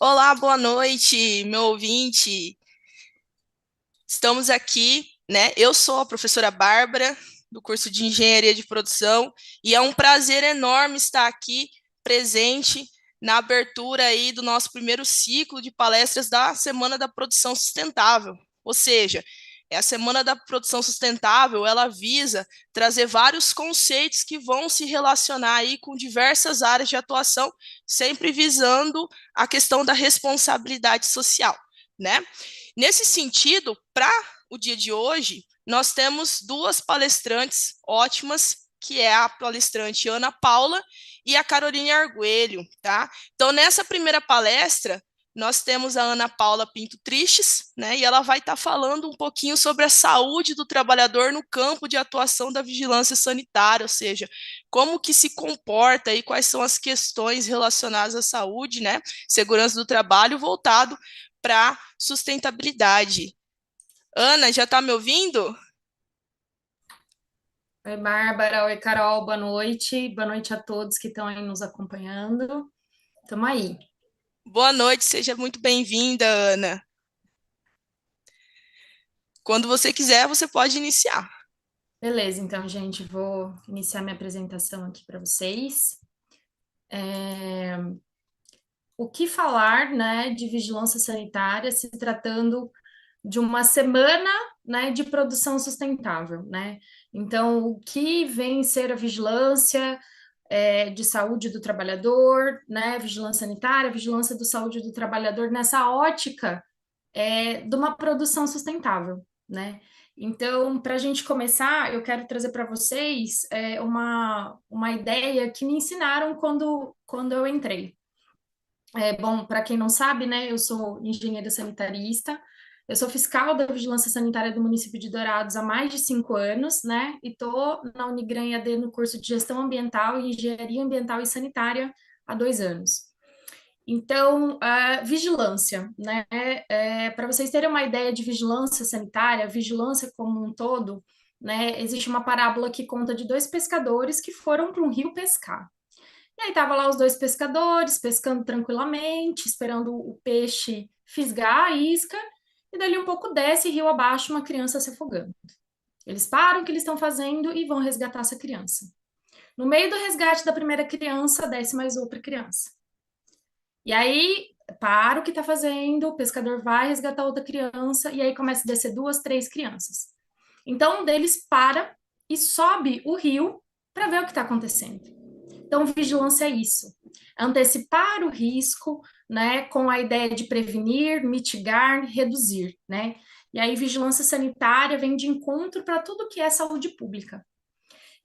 Olá, boa noite, meu ouvinte. Estamos aqui, né? Eu sou a professora Bárbara, do curso de Engenharia de Produção, e é um prazer enorme estar aqui presente na abertura aí do nosso primeiro ciclo de palestras da Semana da Produção Sustentável. Ou seja, a Semana da Produção Sustentável, ela visa trazer vários conceitos que vão se relacionar aí com diversas áreas de atuação, sempre visando a questão da responsabilidade social, né? Nesse sentido, para o dia de hoje, nós temos duas palestrantes ótimas, que é a palestrante Ana Paula e a Caroline Arguelho, tá? Então, nessa primeira palestra, nós temos a Ana Paula Pinto Tristes, né? E ela vai estar falando um pouquinho sobre a saúde do trabalhador no campo de atuação da vigilância sanitária, ou seja, como que se comporta e quais são as questões relacionadas à saúde, né? Segurança do trabalho voltado para sustentabilidade. Ana, já está me ouvindo? Oi, Bárbara. Oi, Carol. Boa noite. Boa noite a todos que estão aí nos acompanhando. Tamo aí. Boa noite, seja muito bem-vinda, Ana. Quando você quiser, você pode iniciar. Beleza, então, gente, vou iniciar minha apresentação aqui para vocês. O que falar, né, de vigilância sanitária se tratando de uma semana, né, de produção sustentável, né? Então, o que vem ser a vigilância de saúde do trabalhador, né, vigilância sanitária, vigilância do saúde do trabalhador nessa ótica de uma produção sustentável, né? Então, para a gente começar, eu quero trazer para vocês uma ideia que me ensinaram quando eu entrei. Bom, para quem não sabe, né, eu sou engenheira sanitarista, eu sou fiscal da Vigilância Sanitária do município de Dourados há mais de 5 anos, né, e estou na Unigran EAD no curso de Gestão Ambiental e Engenharia Ambiental e Sanitária há 2 anos. Então, a vigilância, né? Para vocês terem uma ideia de vigilância sanitária, vigilância como um todo, né? Existe uma parábola que conta de dois pescadores que foram para um rio pescar. E aí estavam lá os dois pescadores pescando tranquilamente, esperando o peixe fisgar a isca, e dali um pouco desce rio abaixo uma criança se afogando. Eles param o que eles estão fazendo e vão resgatar essa criança. No meio do resgate da primeira criança, desce mais outra criança. E aí, para o que está fazendo, o pescador vai resgatar outra criança, e aí começa a descer duas, três crianças. Então, um deles para e sobe o rio para ver o que está acontecendo. Então, vigilância é isso. Antecipar o risco, né, com a ideia de prevenir, mitigar, reduzir, né? E aí, vigilância sanitária vem de encontro para tudo que é saúde pública.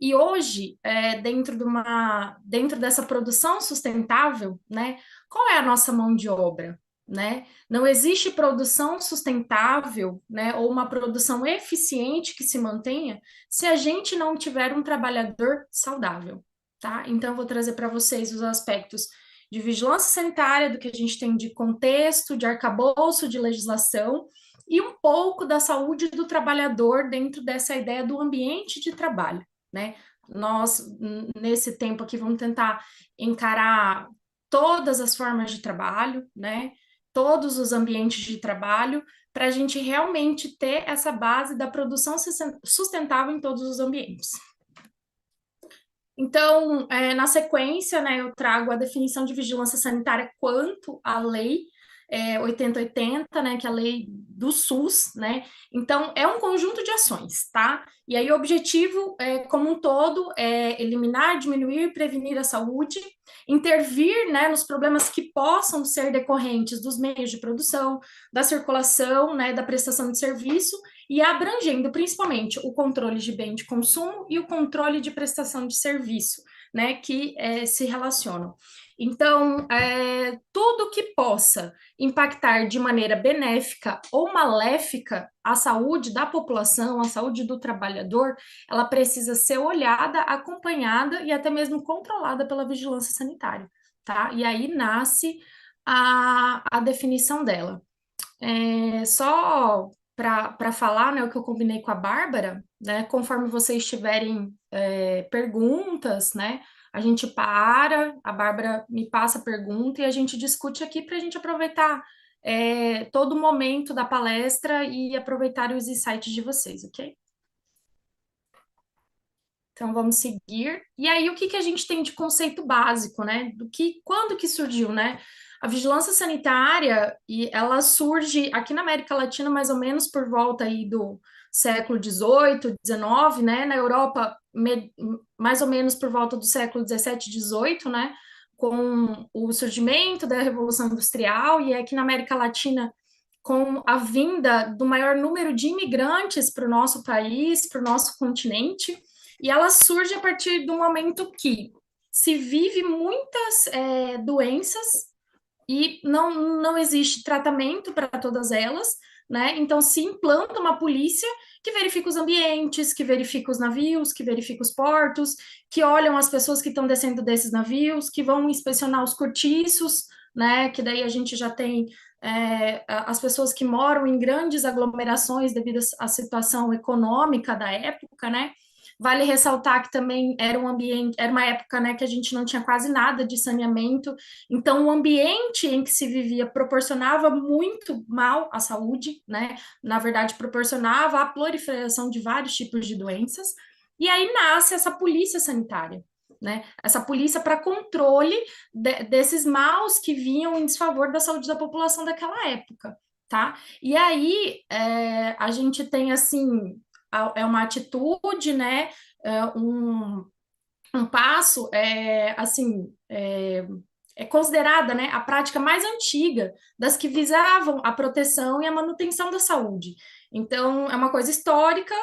E hoje, dentro dessa produção sustentável, né, qual é a nossa mão de obra? Né? Não existe produção sustentável, né, ou uma produção eficiente que se mantenha se a gente não tiver um trabalhador saudável, tá? Então, eu vou trazer para vocês os aspectos de vigilância sanitária, do que a gente tem de contexto, de arcabouço, de legislação, e um pouco da saúde do trabalhador dentro dessa ideia do ambiente de trabalho, né? Nós, nesse tempo aqui, vamos tentar encarar todas as formas de trabalho, né? Todos os ambientes de trabalho, para a gente realmente ter essa base da produção sustentável em todos os ambientes. Então, na sequência, né, eu trago a definição de vigilância sanitária quanto à lei 8080, né, que é a lei do SUS, né? Então, é um conjunto de ações, tá? E aí, o objetivo, como um todo, é eliminar, diminuir, prevenir a saúde, intervir, né, nos problemas que possam ser decorrentes dos meios de produção, da circulação, né, da prestação de serviço, e abrangendo principalmente o controle de bem de consumo e o controle de prestação de serviço, né, que se relacionam. Então, tudo que possa impactar de maneira benéfica ou maléfica a saúde da população, a saúde do trabalhador, ela precisa ser olhada, acompanhada e até mesmo controlada pela vigilância sanitária, tá? E aí nasce a definição dela. Só para falar, né, o que eu combinei com a Bárbara, né, conforme vocês tiverem perguntas, né, a gente para, a Bárbara me passa a pergunta e a gente discute aqui para a gente aproveitar todo o momento da palestra e aproveitar os insights de vocês, ok? Então vamos seguir. E aí, o que que a gente tem de conceito básico, né? Quando que surgiu, né? A vigilância sanitária, e ela surge aqui na América Latina mais ou menos por volta aí do século XVIII, XIX, né? Na Europa, mais ou menos por volta do século XVII, XVIII, né? Com o surgimento da Revolução Industrial, e aqui na América Latina, com a vinda do maior número de imigrantes para o nosso país, para o nosso continente. E ela surge a partir do momento que se vive muitas doenças e não existe tratamento para todas elas, né? Então se implanta uma polícia que verifica os ambientes, que verifica os navios, que verifica os portos, que olham as pessoas que estão descendo desses navios, que vão inspecionar os cortiços, né? Que daí a gente já tem as pessoas que moram em grandes aglomerações devido à situação econômica da época, né? Vale ressaltar que também era um ambiente, era uma época, né, que a gente não tinha quase nada de saneamento, então o ambiente em que se vivia proporcionava muito mal à saúde, né? Na verdade, proporcionava a proliferação de vários tipos de doenças. E aí nasce essa polícia sanitária, né? Essa polícia para controle desses maus que vinham em desfavor da saúde da população daquela época, tá? E aí a gente tem assim é uma atitude, né? Um passo assim considerada, né, a prática mais antiga das que visavam a proteção e a manutenção da saúde. Então, é uma coisa histórica,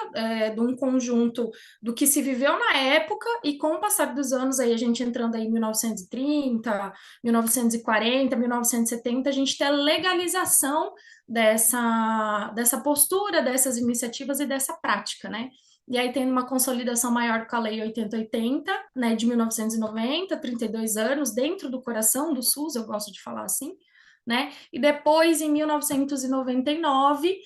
de um conjunto do que se viveu na época, e com o passar dos anos, aí a gente entrando aí em 1930, 1940, 1970, a gente tem a legalização dessa postura, dessas iniciativas e dessa prática, né? E aí tem uma consolidação maior com a Lei 8080, né, de 1990, 32 anos, dentro do coração do SUS, eu gosto de falar assim, né? E depois, em 1999,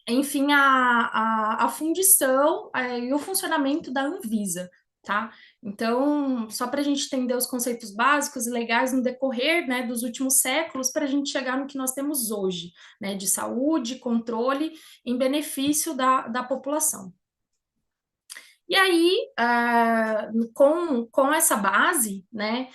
enfim, a fundição e o funcionamento da Anvisa, tá? Então, só para a gente entender os conceitos básicos e legais no decorrer, né, dos últimos séculos, para a gente chegar no que nós temos hoje, né, de saúde, controle, em benefício da população. E aí, com essa base, né,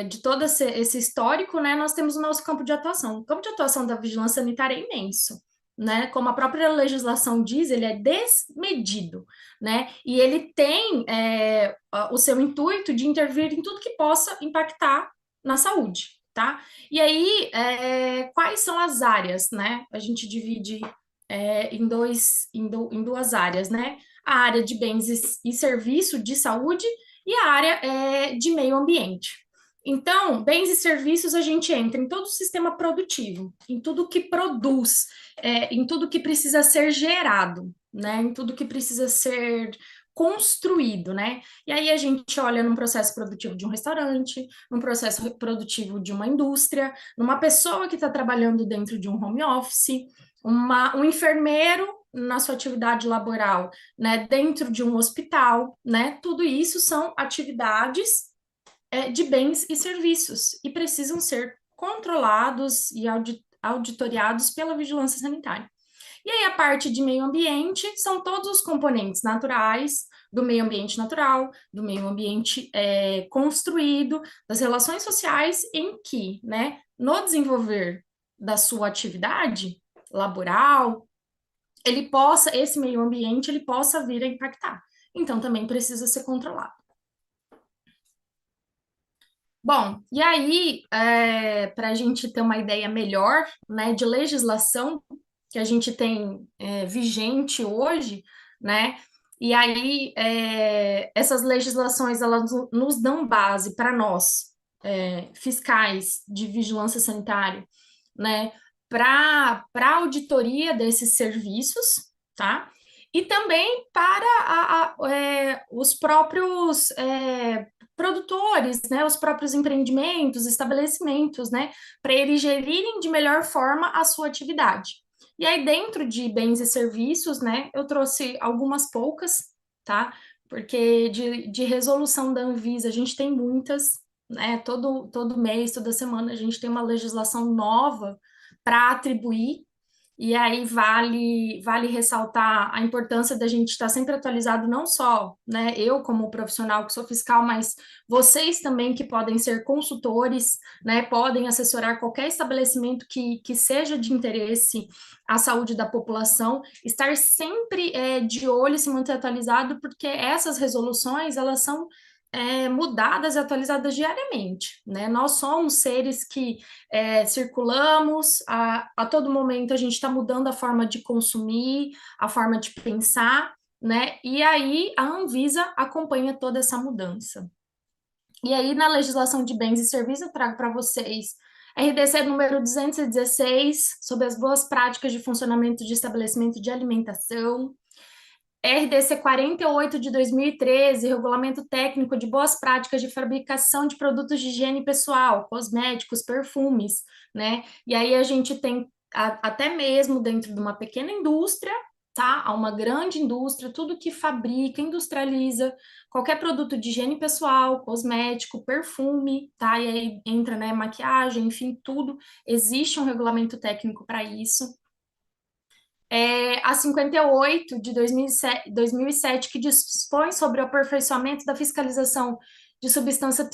de todo esse histórico, né, nós temos o nosso campo de atuação. O campo de atuação da vigilância sanitária é imenso, né? Como a própria legislação diz, ele é desmedido, né? E ele tem o seu intuito de intervir em tudo que possa impactar na saúde, tá? E aí, quais são as áreas, né? A gente divide em duas áreas, né? A área de bens e serviços de saúde e a área de meio ambiente. Então, bens e serviços a gente entra em todo o sistema produtivo, em tudo que produz, em tudo que precisa ser gerado, né? Em tudo que precisa ser construído, né? E aí a gente olha num processo produtivo de um restaurante, num processo produtivo de uma indústria, numa pessoa que está trabalhando dentro de um home office, um enfermeiro na sua atividade laboral, né, dentro de um hospital, né, tudo isso são atividades de bens e serviços e precisam ser controlados e auditoriados pela vigilância sanitária. E aí a parte de meio ambiente são todos os componentes naturais, do meio ambiente natural, do meio ambiente construído, das relações sociais em que, né, no desenvolver da sua atividade laboral, esse meio ambiente, ele possa vir a impactar. Então, também precisa ser controlado. Bom, e aí, para a gente ter uma ideia melhor, né, de legislação que a gente tem vigente hoje, né, e aí essas legislações, elas nos dão base para nós, fiscais de vigilância sanitária, né, para auditoria desses serviços, tá? E também para os próprios produtores, né, os próprios empreendimentos, estabelecimentos, né, para eles gerirem de melhor forma a sua atividade. E aí, dentro de bens e serviços, né, eu trouxe algumas poucas, tá? porque de resolução da Anvisa a gente tem muitas, né? Todo mês, toda semana a gente tem uma legislação nova para atribuir. E aí vale ressaltar a importância da gente estar sempre atualizado, não só, né, eu como profissional que sou fiscal, mas vocês também que podem ser consultores, né, podem assessorar qualquer estabelecimento que seja de interesse à saúde da população, estar sempre de olho e se manter atualizado, porque essas resoluções, elas são mudadas e atualizadas diariamente, né? Nós somos seres que circulamos, a todo momento a gente está mudando a forma de consumir, a forma de pensar, né? E aí a Anvisa acompanha toda essa mudança. E aí, na legislação de bens e serviços, eu trago para vocês RDC número 216, sobre as boas práticas de funcionamento de estabelecimento de alimentação. RDC 48 de 2013, Regulamento Técnico de Boas Práticas de Fabricação de Produtos de Higiene Pessoal, cosméticos, perfumes, né? E aí a gente tem até mesmo dentro de uma pequena indústria, tá? A uma grande indústria, tudo que fabrica, industrializa qualquer produto de higiene pessoal, cosmético, perfume, tá? E aí entra, né, maquiagem, enfim, tudo. Existe um regulamento técnico para isso. A 58 de 2007, que dispõe sobre o aperfeiçoamento da fiscalização de substâncias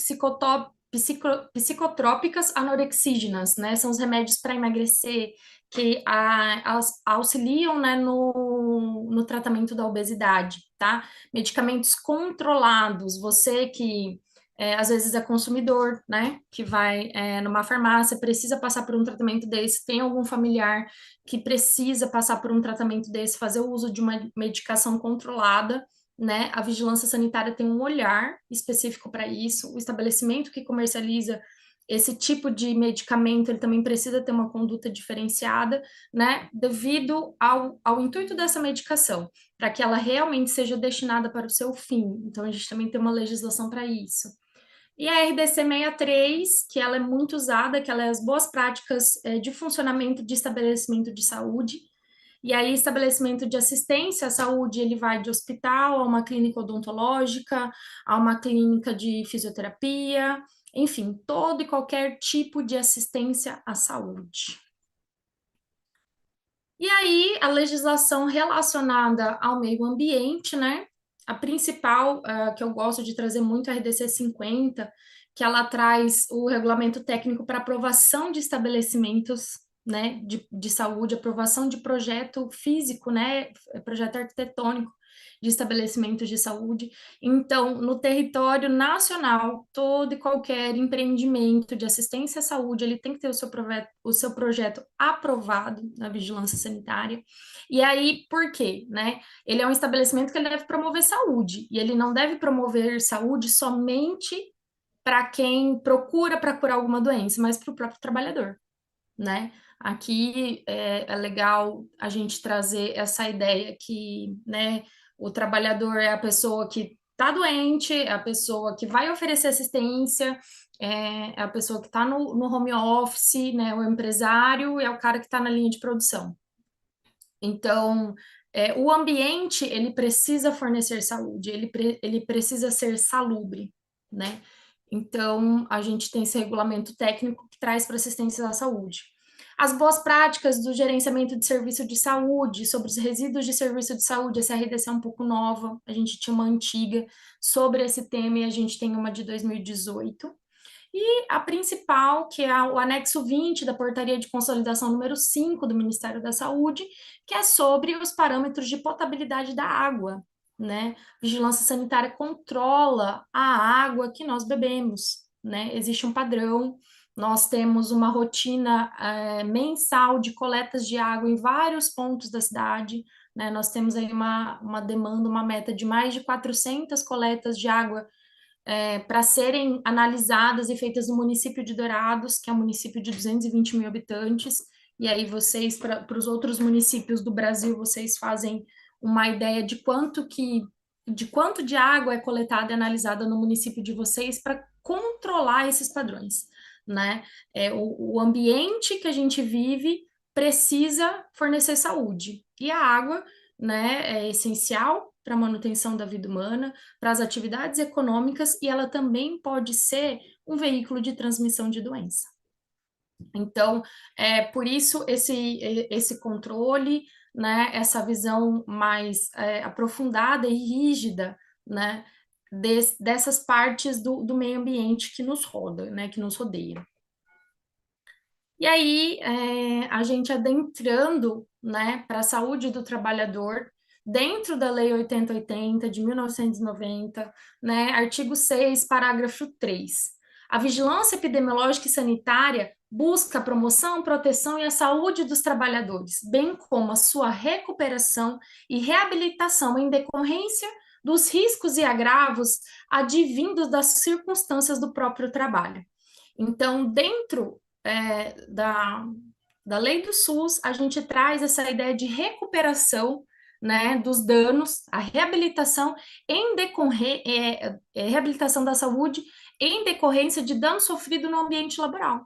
psicotrópicas anorexígenas, né? São os remédios para emagrecer que auxiliam, né, no tratamento da obesidade, tá? Medicamentos controlados, você que às vezes é consumidor, né, que vai numa farmácia, precisa passar por um tratamento desse, tem algum familiar que precisa passar por um tratamento desse, fazer o uso de uma medicação controlada, né? A vigilância sanitária tem um olhar específico para isso. O estabelecimento que comercializa esse tipo de medicamento, ele também precisa ter uma conduta diferenciada, né? Devido ao intuito dessa medicação, para que ela realmente seja destinada para o seu fim. Então, a gente também tem uma legislação para isso. E a RDC 63, que ela é muito usada, que ela é as boas práticas de funcionamento de estabelecimento de saúde. E aí, estabelecimento de assistência à saúde, ele vai de hospital a uma clínica odontológica, a uma clínica de fisioterapia, enfim, todo e qualquer tipo de assistência à saúde. E aí, a legislação relacionada ao meio ambiente, né? A principal, que eu gosto de trazer muito, é a RDC 50, que ela traz o regulamento técnico para aprovação de estabelecimentos, né, de saúde, aprovação de projeto físico, né, projeto arquitetônico de estabelecimentos de saúde. Então, no território nacional, todo e qualquer empreendimento de assistência à saúde, ele tem que ter o seu projeto aprovado na vigilância sanitária. E aí, por quê, né? Ele é um estabelecimento que ele deve promover saúde, e ele não deve promover saúde somente para quem procura para curar alguma doença, mas para o próprio trabalhador, né? Aqui é legal a gente trazer essa ideia que, né, o trabalhador é a pessoa que está doente, é a pessoa que vai oferecer assistência, é a pessoa que está no home office, né, o empresário é o cara que está na linha de produção. Então, o ambiente, ele precisa fornecer saúde, ele precisa ser salubre, né? Então, a gente tem esse regulamento técnico que traz para assistência à saúde. As boas práticas do gerenciamento de serviço de saúde, sobre os resíduos de serviço de saúde, essa RDC é um pouco nova, a gente tinha uma antiga sobre esse tema e a gente tem uma de 2018. E a principal, que é o anexo 20 da Portaria de Consolidação número 5 do Ministério da Saúde, que é sobre os parâmetros de potabilidade da água, né? Vigilância sanitária controla a água que nós bebemos, né? Existe um padrão, nós temos uma rotina mensal de coletas de água em vários pontos da cidade, né? Nós temos aí uma demanda, uma meta de mais de 400 coletas de água para serem analisadas e feitas no município de Dourados, que é um município de 220 mil habitantes, e aí vocês, para os outros municípios do Brasil, vocês fazem uma ideia de quanto de água é coletada e analisada no município de vocês para controlar esses padrões, né? O ambiente que a gente vive precisa fornecer saúde, e a água, né, é essencial, para a manutenção da vida humana, para as atividades econômicas, e ela também pode ser um veículo de transmissão de doença. Então, por isso esse controle, né, essa visão mais aprofundada e rígida, né, dessas partes do meio ambiente que nos roda, né, que nos rodeia. E aí, a gente adentrando, né, para a saúde do trabalhador, dentro da Lei 8080 de 1990, né, artigo 6, parágrafo 3. A vigilância epidemiológica e sanitária busca a promoção, proteção e a saúde dos trabalhadores, bem como a sua recuperação e reabilitação em decorrência dos riscos e agravos advindos das circunstâncias do próprio trabalho. Então, dentro da lei do SUS, a gente traz essa ideia de recuperação, né, dos danos, a reabilitação reabilitação da saúde em decorrência de dano sofrido no ambiente laboral,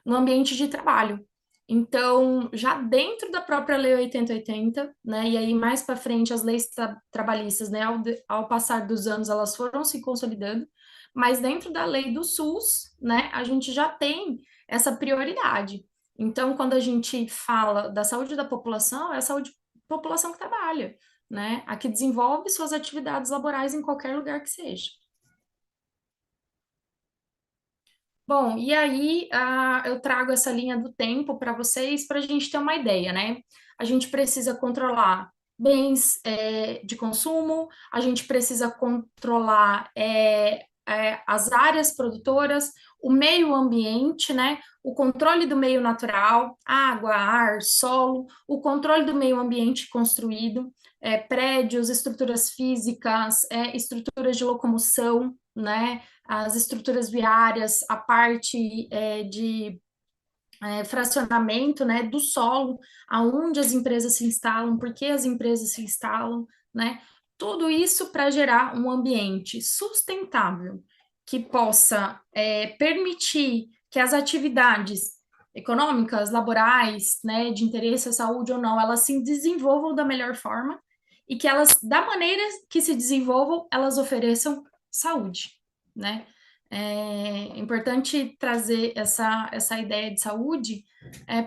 no ambiente de trabalho. Então, já dentro da própria Lei 8080, né, e aí mais para frente as leis trabalhistas, né, ao passar dos anos, elas foram se consolidando, mas dentro da lei do SUS, né, a gente já tem essa prioridade. Então, quando a gente fala da saúde da população, é a saúde da população que trabalha, né, a que desenvolve suas atividades laborais em qualquer lugar que seja. Bom, e aí eu trago essa linha do tempo para vocês para a gente ter uma ideia, né? A gente precisa controlar bens de consumo, a gente precisa controlar as áreas produtoras, o meio ambiente, né? O controle do meio natural, água, ar, solo, o controle do meio ambiente construído, prédios, estruturas físicas, estruturas de locomoção, né? As estruturas viárias, a parte de fracionamento, né, do solo, aonde as empresas se instalam, por que as empresas se instalam, né? Tudo isso para gerar um ambiente sustentável que possa permitir que as atividades econômicas, laborais, né, de interesse à saúde ou não, elas se desenvolvam da melhor forma e que elas, da maneira que se desenvolvam, elas ofereçam saúde, né? É importante trazer essa ideia de saúde,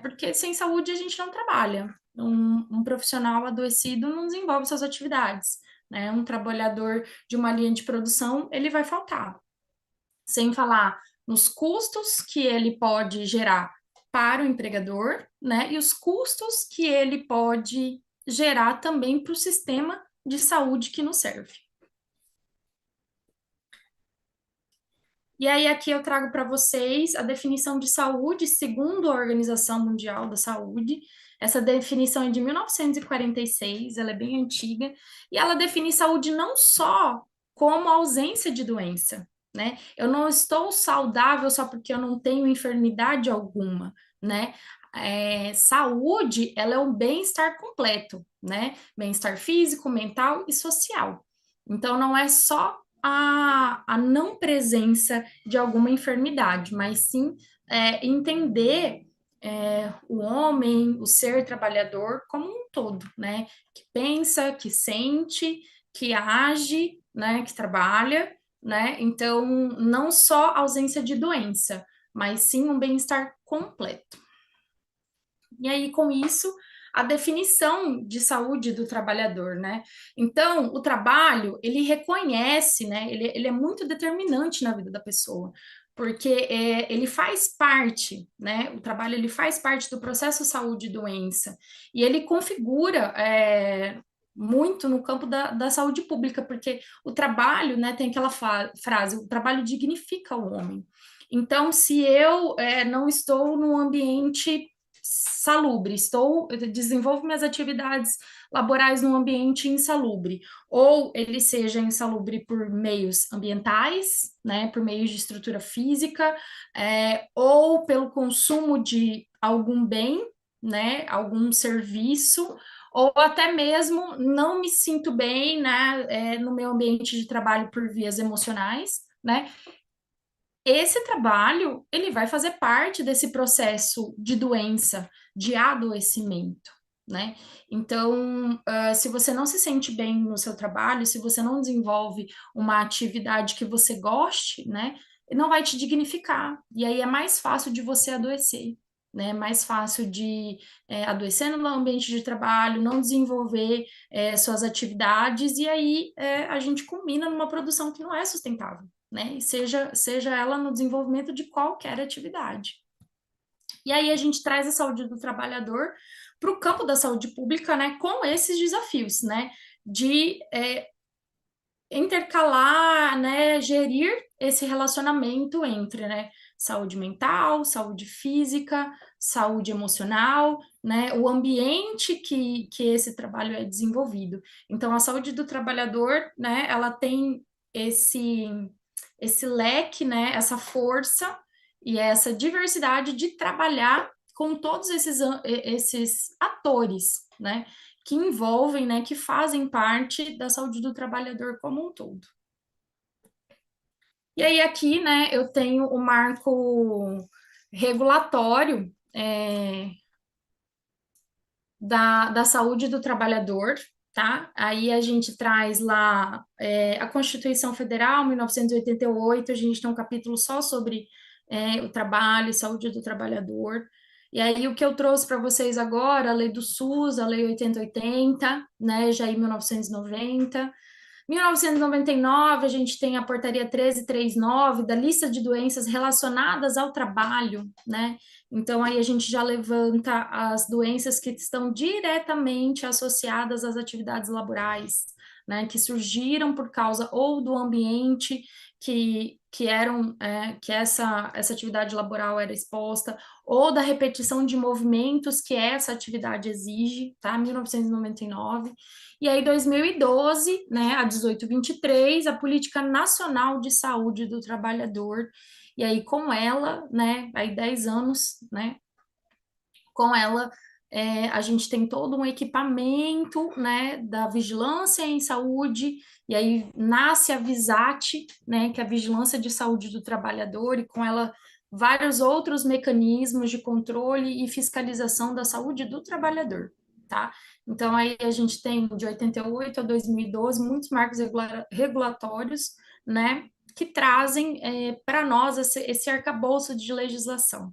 porque sem saúde a gente não trabalha. Um profissional adoecido não desenvolve suas atividades, né? Um trabalhador de uma linha de produção, ele vai faltar. Sem falar nos custos que ele pode gerar para o empregador, né? E os custos que ele pode gerar também para o sistema de saúde que nos serve. E aí, aqui eu trago para vocês a definição de saúde segundo a Organização Mundial da Saúde. Essa definição é de 1946, ela é bem antiga, e ela define saúde não só como ausência de doença, né? Eu não estou saudável só porque eu não tenho enfermidade alguma, né? Saúde, ela é um bem-estar completo, né? Bem-estar físico, mental e social. Então, não é só a não presença de alguma enfermidade, mas sim entender o homem, o ser trabalhador como um todo, né? Que pensa, que sente, que age, né? Que trabalha, né? Então, não só ausência de doença, mas sim um bem-estar completo. E aí, com isso, a definição de saúde do trabalhador, né? Então, o trabalho, ele reconhece, né? Ele é muito determinante na vida da pessoa, porque ele faz parte, né? O trabalho, ele faz parte do processo saúde e doença, e ele configura muito no campo da saúde pública, porque o trabalho, né, tem aquela frase, o trabalho dignifica o homem. Então, se eu não estou num ambiente salubre, desenvolvo minhas atividades laborais num ambiente insalubre, ou ele seja insalubre por meios ambientais, né, por meios de estrutura física, ou pelo consumo de algum bem, né, algum serviço, ou até mesmo não me sinto bem, né, no meu ambiente de trabalho por vias emocionais, né? Esse trabalho, ele vai fazer parte desse processo de doença, de adoecimento, né? Então, se você não se sente bem no seu trabalho, se você não desenvolve uma atividade que você goste, né? Não vai te dignificar. E aí é mais fácil de você adoecer, né? Mais fácil de adoecer no ambiente de trabalho, não desenvolver suas atividades, e aí a gente culmina numa produção que não é sustentável, né? E seja ela no desenvolvimento de qualquer atividade. E aí a gente traz a saúde do trabalhador para o campo da saúde pública, né, com esses desafios, né, de intercalar, né, gerir esse relacionamento entre, né, saúde mental, saúde física, saúde emocional, né, o ambiente que esse trabalho é desenvolvido. Então, a saúde do trabalhador, né, ela tem esse, esse leque, né, essa força e essa diversidade de trabalhar com todos esses atores, né, que envolvem, né, que fazem parte da saúde do trabalhador como um todo. E aí aqui, né, eu tenho o marco regulatório da saúde do trabalhador, tá? Aí a gente traz lá a Constituição Federal, 1988, a gente tem um capítulo só sobre o trabalho e saúde do trabalhador. E aí o que eu trouxe para vocês agora, a lei do SUS, a lei 8080, né, já em 1990. 1999, a gente tem a portaria 1339 da lista de doenças relacionadas ao trabalho, né? Então, aí a gente já levanta as doenças que estão diretamente associadas às atividades laborais, né? Que surgiram por causa ou do ambiente que essa atividade laboral era exposta, ou da repetição de movimentos que essa atividade exige, tá? 1999. E aí, 2012, né, a 1823, a Política Nacional de Saúde do Trabalhador. E aí, com ela, né, aí 10 anos, né, com ela, a gente tem todo um equipamento, né, da vigilância em saúde, e aí nasce a VISAT, né, que é a Vigilância de Saúde do Trabalhador, e com ela vários outros mecanismos de controle e fiscalização da saúde do trabalhador, tá? Então, aí a gente tem de 88 a 2012 muitos marcos regulatórios, né, que trazem para nós esse arcabouço de legislação.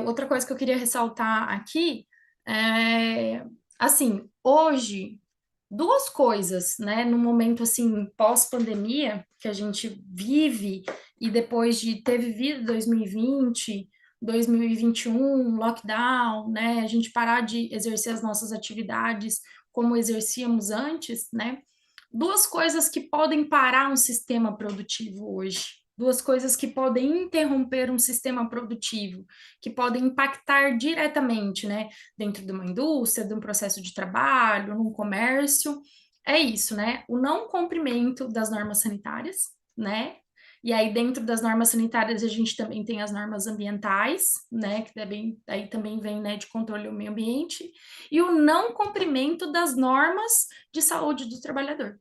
Outra coisa que eu queria ressaltar aqui assim, hoje, duas coisas, né, no momento, assim, pós-pandemia, que a gente vive, e depois de ter vivido 2020, 2021, lockdown, né, a gente parar de exercer as nossas atividades como exercíamos antes, né, duas coisas que podem parar um sistema produtivo hoje, duas coisas que podem interromper um sistema produtivo, que podem impactar diretamente, né, dentro de uma indústria, de um processo de trabalho, num comércio, é isso, né, o não cumprimento das normas sanitárias, né, e aí dentro das normas sanitárias a gente também tem as normas ambientais, né, que aí também vem, né, de controle ao meio ambiente, e o não cumprimento das normas de saúde do trabalhador,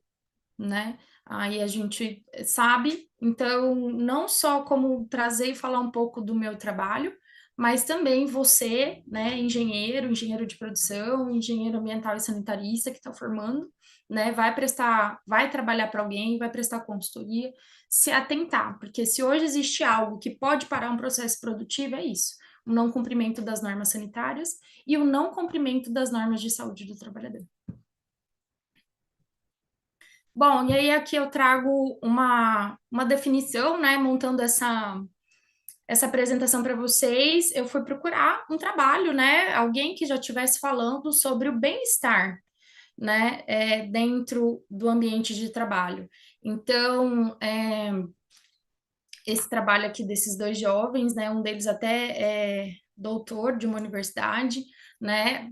né? Aí a gente sabe, então, não só como trazer e falar um pouco do meu trabalho, mas também você, né, engenheiro de produção, engenheiro ambiental e sanitarista que está formando, né, vai trabalhar para alguém, vai prestar consultoria, se atentar, porque se hoje existe algo que pode parar um processo produtivo, é isso, o não cumprimento das normas sanitárias e o não cumprimento das normas de saúde do trabalhador. Bom, e aí aqui eu trago uma definição, né, montando essa apresentação para vocês. Eu fui procurar um trabalho, né, alguém que já estivesse falando sobre o bem-estar, né, dentro do ambiente de trabalho. Então, esse trabalho aqui desses dois jovens, né, um deles até é doutor de uma universidade, né,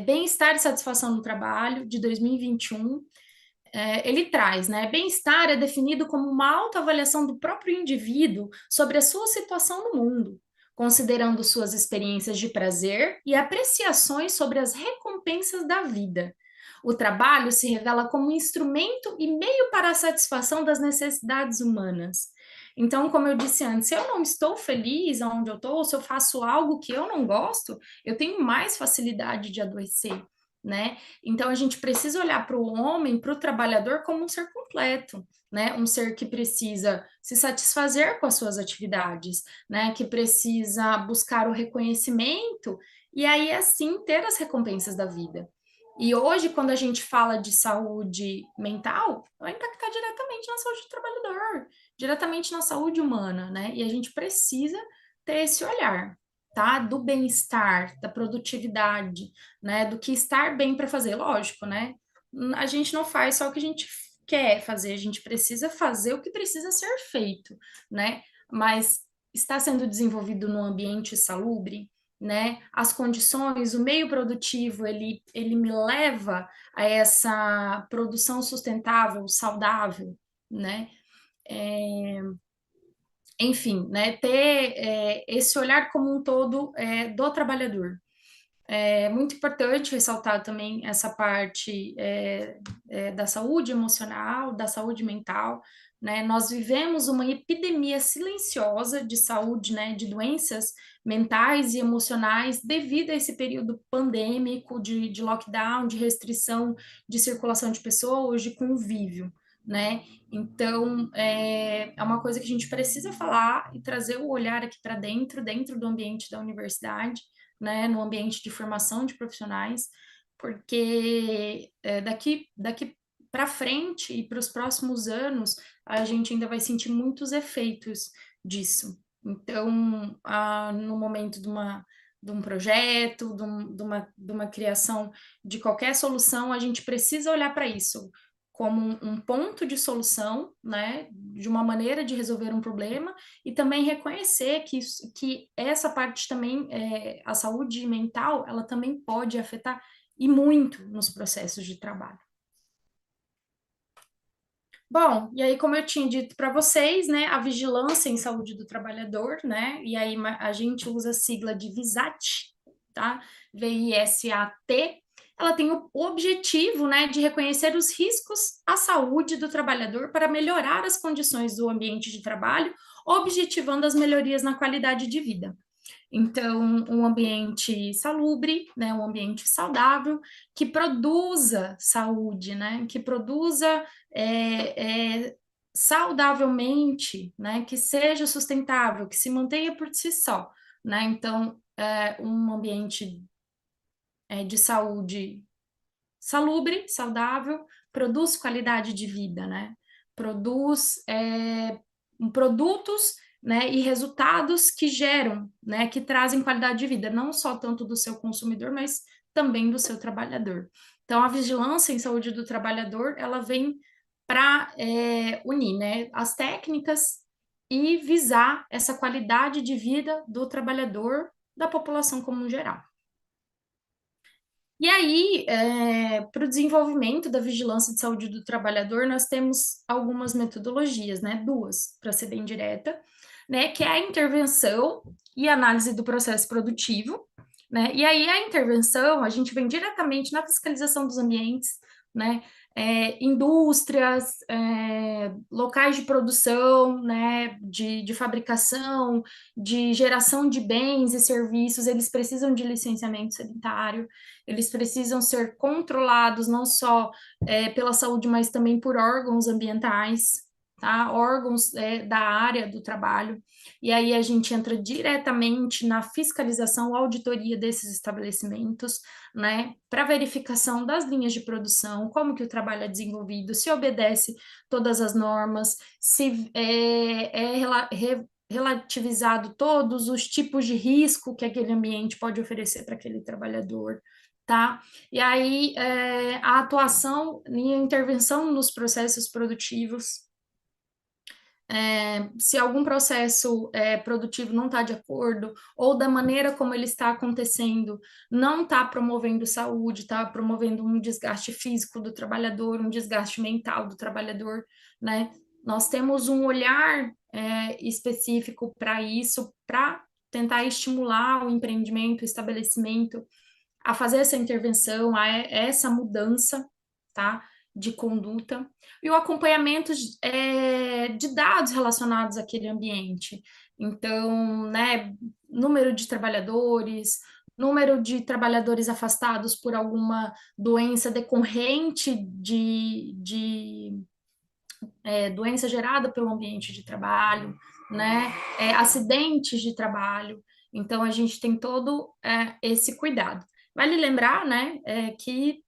Bem-estar e Satisfação no Trabalho, de 2021, ele traz, né? Bem-estar é definido como uma autoavaliação do próprio indivíduo sobre a sua situação no mundo, considerando suas experiências de prazer e apreciações sobre as recompensas da vida. O trabalho se revela como um instrumento e meio para a satisfação das necessidades humanas, Então, como eu disse antes, se eu não estou feliz onde eu estou, ou se eu faço algo que eu não gosto, eu tenho mais facilidade de adoecer, né? Então, a gente precisa olhar para o homem, para o trabalhador, como um ser completo, né? Um ser que precisa se satisfazer com as suas atividades, né? Que precisa buscar o reconhecimento e aí, assim, ter as recompensas da vida. E hoje, quando a gente fala de saúde mental, vai impactar diretamente na saúde do trabalhador, diretamente na saúde humana, né? E a gente precisa ter esse olhar, tá? Do bem-estar, da produtividade, né? Do que estar bem para fazer. Lógico, né? A gente não faz só o que a gente quer fazer, a gente precisa fazer o que precisa ser feito, né? Mas está sendo desenvolvido num ambiente salubre, né? As condições, o meio produtivo, ele me leva a essa produção sustentável, saudável, né? É, enfim, né? Ter esse olhar como um todo do trabalhador. É muito importante ressaltar também essa parte da saúde emocional, da saúde mental, né? Nós vivemos uma epidemia silenciosa de saúde, né? De doenças mentais e emocionais devido a esse período pandêmico de lockdown, de restrição de circulação de pessoas, de convívio, né? Então, é uma coisa que a gente precisa falar e trazer o olhar aqui para dentro, dentro do ambiente da universidade, né, no ambiente de formação de profissionais, porque daqui para frente e para os próximos anos, a gente ainda vai sentir muitos efeitos disso. Então, no momento de um projeto, de uma criação de qualquer solução, a gente precisa olhar para isso como um ponto de solução, né, de uma maneira de resolver um problema, e também reconhecer que essa parte também, a saúde mental, ela também pode afetar e muito nos processos de trabalho. Bom, e aí, como eu tinha dito para vocês, né, a vigilância em saúde do trabalhador, né, e aí a gente usa a sigla de VISAT, tá? VISAT, ela tem o objetivo, né, de reconhecer os riscos à saúde do trabalhador para melhorar as condições do ambiente de trabalho, objetivando as melhorias na qualidade de vida. Então, um ambiente salubre, né, um ambiente saudável, que produza saúde, né, que produza saudavelmente, né, que seja sustentável, que se mantenha por si só, né. Então, um ambiente de saúde salubre, saudável, produz qualidade de vida, né? Produz produtos, né, e resultados que geram, né, que trazem qualidade de vida, não só tanto do seu consumidor, mas também do seu trabalhador. Então, a vigilância em saúde do trabalhador, ela vem para unir, né, as técnicas e visar essa qualidade de vida do trabalhador, da população como um geral. E aí, para o desenvolvimento da vigilância de saúde do trabalhador, nós temos algumas metodologias, né? Duas, para ser bem direta, né? Que é a intervenção e análise do processo produtivo, né? E aí, a intervenção, a gente vem diretamente na fiscalização dos ambientes, né? Indústrias, locais de produção, né? De fabricação, de geração de bens e serviços, eles precisam de licenciamento sanitário, eles precisam ser controlados não só pela saúde, mas também por órgãos ambientais, tá? Órgãos da área do trabalho. E aí a gente entra diretamente na fiscalização, auditoria desses estabelecimentos, né? Para verificação das linhas de produção, como que o trabalho é desenvolvido, se obedece todas as normas, se relativizado todos os tipos de risco que aquele ambiente pode oferecer para aquele trabalhador, tá? E aí a atuação e a intervenção nos processos produtivos, se algum processo produtivo não está de acordo, ou da maneira como ele está acontecendo, não está promovendo saúde, está promovendo um desgaste físico do trabalhador, um desgaste mental do trabalhador, né? Nós temos um olhar específico para isso, para tentar estimular o empreendimento, o estabelecimento, a fazer essa intervenção, a essa mudança, tá? de conduta, e o acompanhamento de dados relacionados àquele ambiente. Então, né, número de trabalhadores, número de trabalhadores afastados por alguma doença decorrente de doença gerada pelo ambiente de trabalho, né, acidentes de trabalho. Então, a gente tem todo esse cuidado. Vale lembrar, né, que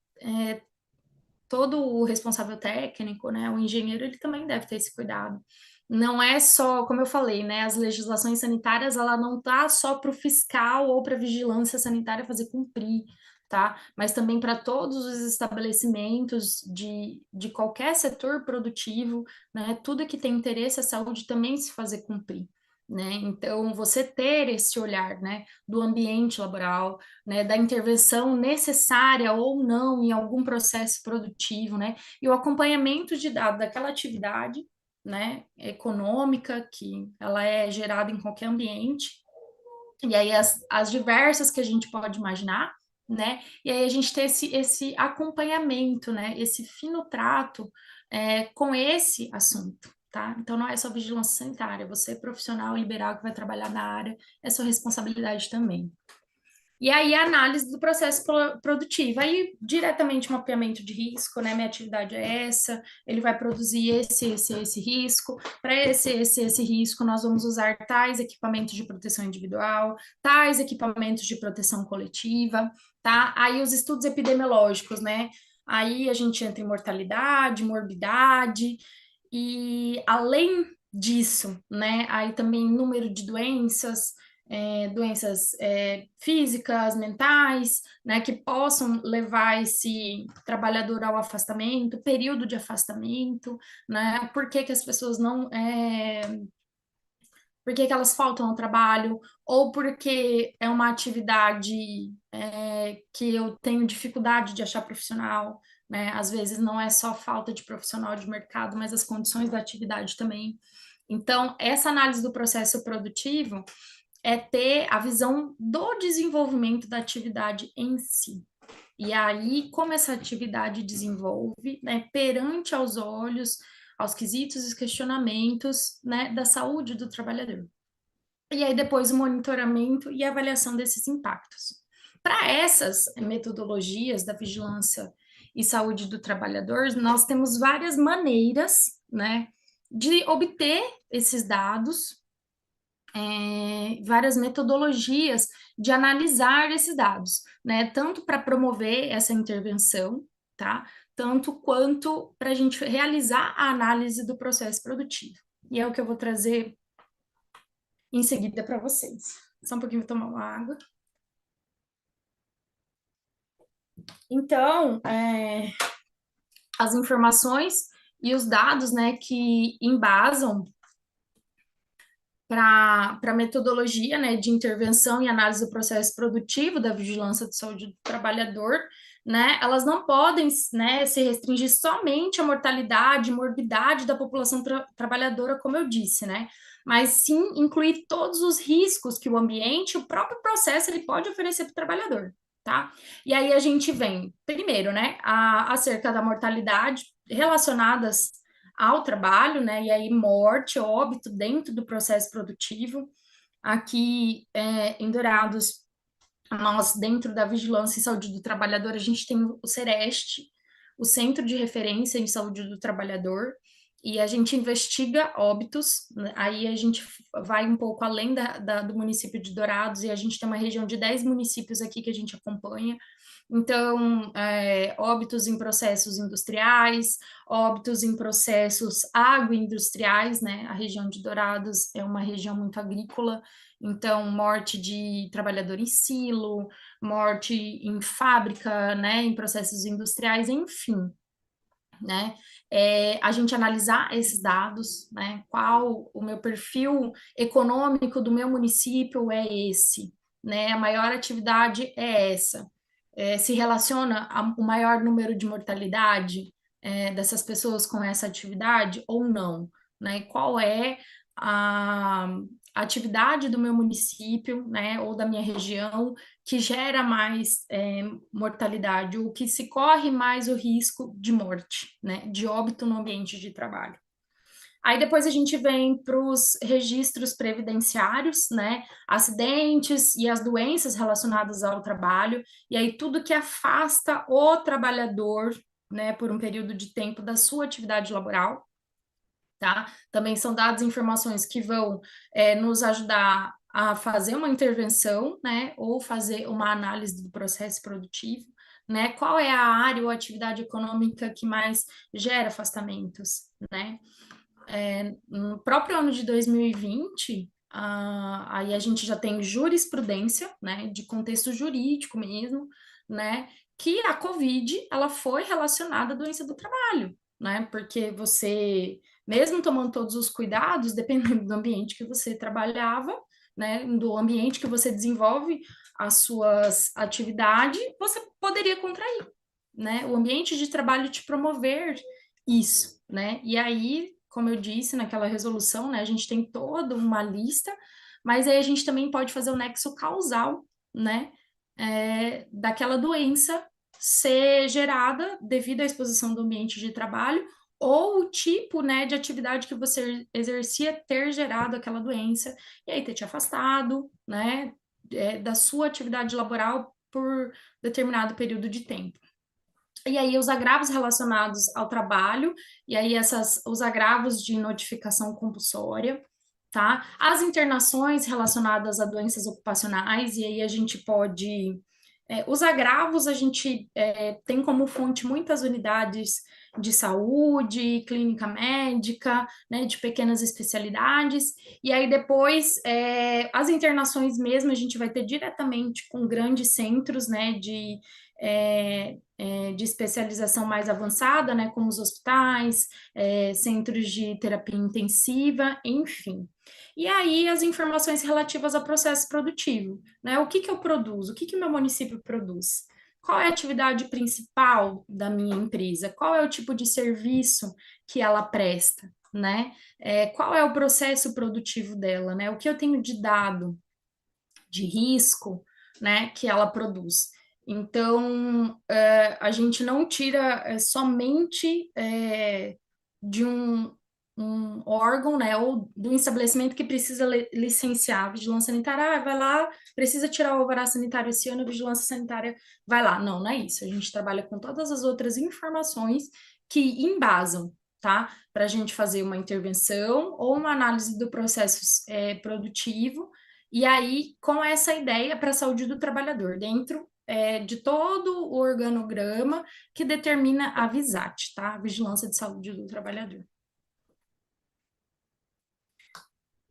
todo o responsável técnico, né, o engenheiro, ele também deve ter esse cuidado. Não é só, como eu falei, né, as legislações sanitárias, ela não tá só para o fiscal ou para a vigilância sanitária fazer cumprir, tá? Mas também para todos os estabelecimentos de qualquer setor produtivo, né, tudo que tem interesse à saúde também se fazer cumprir. Né? Então, você ter esse olhar, né, do ambiente laboral, né, da intervenção necessária ou não em algum processo produtivo, né, e o acompanhamento de dados daquela atividade, né, econômica, que ela é gerada em qualquer ambiente, e aí as diversas que a gente pode imaginar, né, e aí a gente ter esse acompanhamento, né, esse fino trato com esse assunto. Tá? Então, não é só vigilância sanitária, você, profissional liberal que vai trabalhar na área, é sua responsabilidade também. E aí, a análise do processo produtivo. Aí, diretamente, mapeamento de risco, né? Minha atividade é essa, ele vai produzir esse risco. Para esse risco, nós vamos usar tais equipamentos de proteção individual, tais equipamentos de proteção coletiva, tá? Aí, os estudos epidemiológicos, né? Aí, a gente entra em mortalidade, morbidade, e além disso, né? Aí também número de doenças, doenças físicas, mentais, né, que possam levar esse trabalhador ao afastamento, período de afastamento, né, por que que as pessoas não, por que que elas faltam ao trabalho, ou porque é uma atividade que eu tenho dificuldade de achar profissional, né, às vezes não é só falta de profissional de mercado, mas as condições da atividade também. Então, essa análise do processo produtivo, é ter a visão do desenvolvimento da atividade em si. E aí, como essa atividade desenvolve, né, perante aos olhos, aos quesitos e questionamentos, né, da saúde do trabalhador. E aí, depois, o monitoramento e avaliação desses impactos. Para essas metodologias da vigilância e saúde do trabalhador, nós temos várias maneiras, né, de obter esses dados, várias metodologias de analisar esses dados, né? Tanto para promover essa intervenção, tá? Tanto quanto para a gente realizar a análise do processo produtivo. E é o que eu vou trazer em seguida para vocês. Só um pouquinho, vou tomar uma água. Então, as informações e os dados, né, que embasam para a metodologia, né, de intervenção e análise do processo produtivo da vigilância de saúde do trabalhador, né, elas não podem, né, se restringir somente à mortalidade, morbidade da população trabalhadora, como eu disse, né, mas sim incluir todos os riscos que o ambiente, o próprio processo, ele pode oferecer para o trabalhador, tá? E aí a gente vem, primeiro, né, acerca da mortalidade relacionadas ao trabalho, né? E aí morte, óbito dentro do processo produtivo. Aqui em Dourados, nós dentro da vigilância e saúde do trabalhador, a gente tem o Sereste, o Centro de Referência em Saúde do Trabalhador, e a gente investiga óbitos, né? Aí a gente vai um pouco além do município de Dourados, e a gente tem uma região de 10 municípios aqui que a gente acompanha. Então, óbitos em processos industriais, óbitos em processos agroindustriais, né? A região de Dourados é uma região muito agrícola, então morte de trabalhador em silo, morte em fábrica, né? Em processos industriais, enfim, né? A gente analisar esses dados, né? Qual o meu perfil econômico do meu município é esse, né? A maior atividade é essa. Se relaciona o maior número de mortalidade dessas pessoas com essa atividade ou não, né? Qual é a atividade do meu município, né, ou da minha região, que gera mais mortalidade, ou que se corre mais o risco de morte, né, de óbito no ambiente de trabalho. Aí depois a gente vem para os registros previdenciários, né? Acidentes e as doenças relacionadas ao trabalho, e aí tudo que afasta o trabalhador, né, por um período de tempo da sua atividade laboral, tá? Também são dadas informações que vão nos ajudar a fazer uma intervenção, né, ou fazer uma análise do processo produtivo, né? Qual é a área ou atividade econômica que mais gera afastamentos, né? No próprio ano de 2020, aí a gente já tem jurisprudência, né, de contexto jurídico mesmo, né, que a Covid, ela foi relacionada à doença do trabalho, né, porque você, mesmo tomando todos os cuidados, dependendo do ambiente que você trabalhava, né, do ambiente que você desenvolve as suas atividades, você poderia contrair, né, o ambiente de trabalho te promover isso, né, e aí como eu disse naquela resolução, né, a gente tem toda uma lista, mas aí a gente também pode fazer o nexo causal, né, daquela doença ser gerada devido à exposição do ambiente de trabalho ou o tipo, né, de atividade que você exercia ter gerado aquela doença e aí ter te afastado, né, da sua atividade laboral por determinado período de tempo. E aí os agravos relacionados ao trabalho, e aí os agravos de notificação compulsória, tá? As internações relacionadas a doenças ocupacionais, e aí a gente pode. Os agravos a gente tem como fonte muitas unidades de saúde, clínica médica, né, de pequenas especialidades, e aí depois as internações mesmo a gente vai ter diretamente com grandes centros, né, de especialização mais avançada, né, como os hospitais, centros de terapia intensiva, enfim. E aí as informações relativas ao processo produtivo, né? O que que eu produzo? O que que o meu município produz? Qual é a atividade principal da minha empresa? Qual é o tipo de serviço que ela presta, né? Qual é o processo produtivo dela, né? O que eu tenho de dado de risco, né, que ela produz. Então, a gente não tira somente de um órgão, né, ou do estabelecimento que precisa licenciar a vigilância sanitária, vai lá, precisa tirar o alvará sanitário esse ano, a vigilância sanitária vai lá. Não, não é isso. A gente trabalha com todas as outras informações que embasam, tá? Para a gente fazer uma intervenção ou uma análise do processo produtivo e aí, com essa ideia para a saúde do trabalhador, dentro de todo o organograma que determina a VISAT, tá? Vigilância de Saúde do Trabalhador.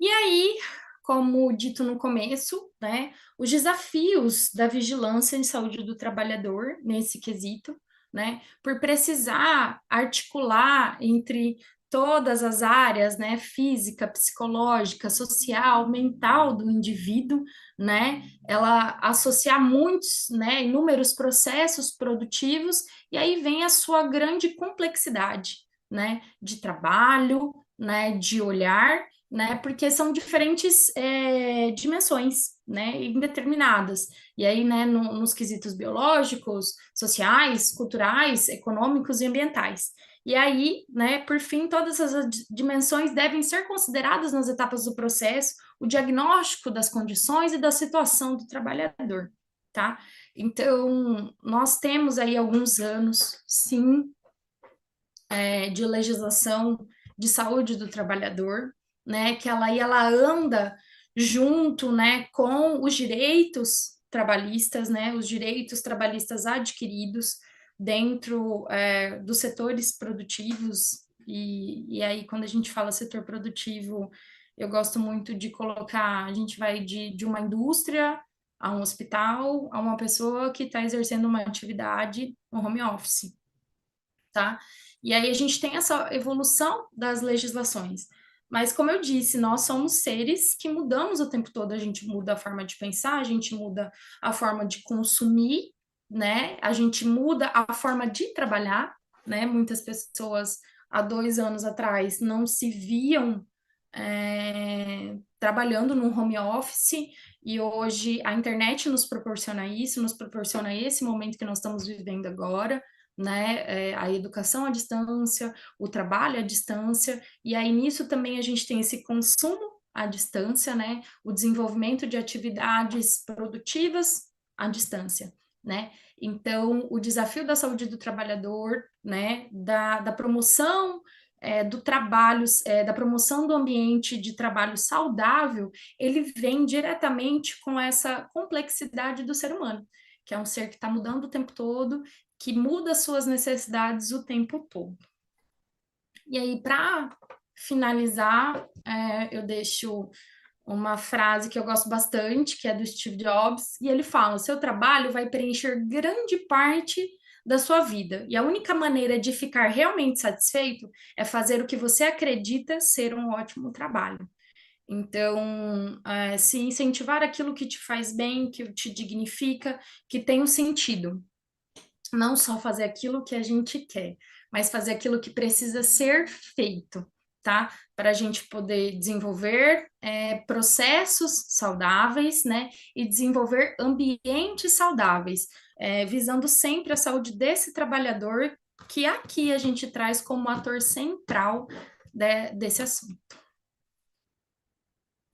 E aí, como dito no começo, né, os desafios da vigilância em saúde do trabalhador nesse quesito, né, por precisar articular entre todas as áreas, né, física, psicológica, social, mental do indivíduo, né, ela associar muitos, né, inúmeros processos produtivos, e aí vem a sua grande complexidade, né, de trabalho, né, de olhar, né? Porque são diferentes dimensões, né? Indeterminadas. E aí, né, nos quesitos biológicos, sociais, culturais, econômicos e ambientais. E aí, né, por fim, todas essas dimensões devem ser consideradas nas etapas do processo, o diagnóstico das condições e da situação do trabalhador, tá? Então, nós temos aí alguns anos, sim, de legislação de saúde do trabalhador, né, que ela anda junto, né, com os direitos trabalhistas, né, os direitos trabalhistas adquiridos dentro dos setores produtivos, e aí quando a gente fala setor produtivo, eu gosto muito de colocar, a gente vai de uma indústria a um hospital, a uma pessoa que está exercendo uma atividade no home office, tá? E aí a gente tem essa evolução das legislações. Mas, como eu disse, nós somos seres que mudamos o tempo todo. A gente muda a forma de pensar, a gente muda a forma de consumir, né? A gente muda a forma de trabalhar, né? Muitas pessoas há 2 anos atrás não se viam trabalhando no home office, e hoje a internet nos proporciona isso, nos proporciona esse momento que nós estamos vivendo agora, né? A educação à distância, o trabalho à distância, e aí nisso também a gente tem esse consumo à distância, né? O desenvolvimento de atividades produtivas à distância, né? Então, o desafio da saúde do trabalhador, né? Da promoção do trabalho, da promoção do ambiente de trabalho saudável, ele vem diretamente com essa complexidade do ser humano, que é um ser que está mudando o tempo todo, que muda suas necessidades o tempo todo. E aí, para finalizar, eu deixo uma frase que eu gosto bastante, que é do Steve Jobs, e ele fala: o seu trabalho vai preencher grande parte da sua vida, e a única maneira de ficar realmente satisfeito é fazer o que você acredita ser um ótimo trabalho. Então, se incentivar aquilo que te faz bem, que te dignifica, que tem um sentido. Não só fazer aquilo que a gente quer, mas fazer aquilo que precisa ser feito, tá? Para a gente poder desenvolver processos saudáveis, né? E desenvolver ambientes saudáveis, visando sempre a saúde desse trabalhador, que aqui a gente traz como ator central desse assunto.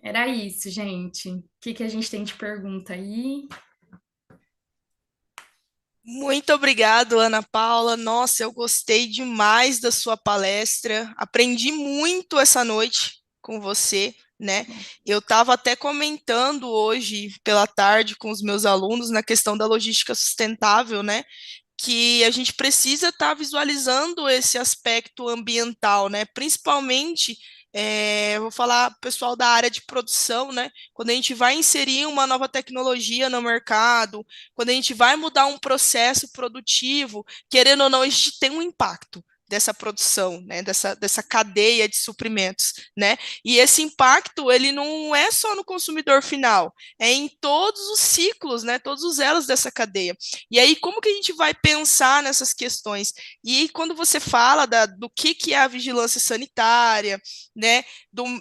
Era isso, gente. O que a gente tem de pergunta aí? Muito obrigado, Ana Paula. Nossa, eu gostei demais da sua palestra. Aprendi muito essa noite com você, né? Eu estava até comentando hoje pela tarde com os meus alunos na questão da logística sustentável, né? Que a gente precisa estar visualizando esse aspecto ambiental, né? Principalmente, vou falar pessoal da área de produção, né? Quando a gente vai inserir uma nova tecnologia no mercado, quando a gente vai mudar um processo produtivo, querendo ou não, a gente tem um impacto dessa produção, né, dessa cadeia de suprimentos, né, e esse impacto, ele não é só no consumidor final, é em todos os ciclos, né, todos os elos dessa cadeia. E aí, como que a gente vai pensar nessas questões? E aí, quando você fala do que é a vigilância sanitária, né,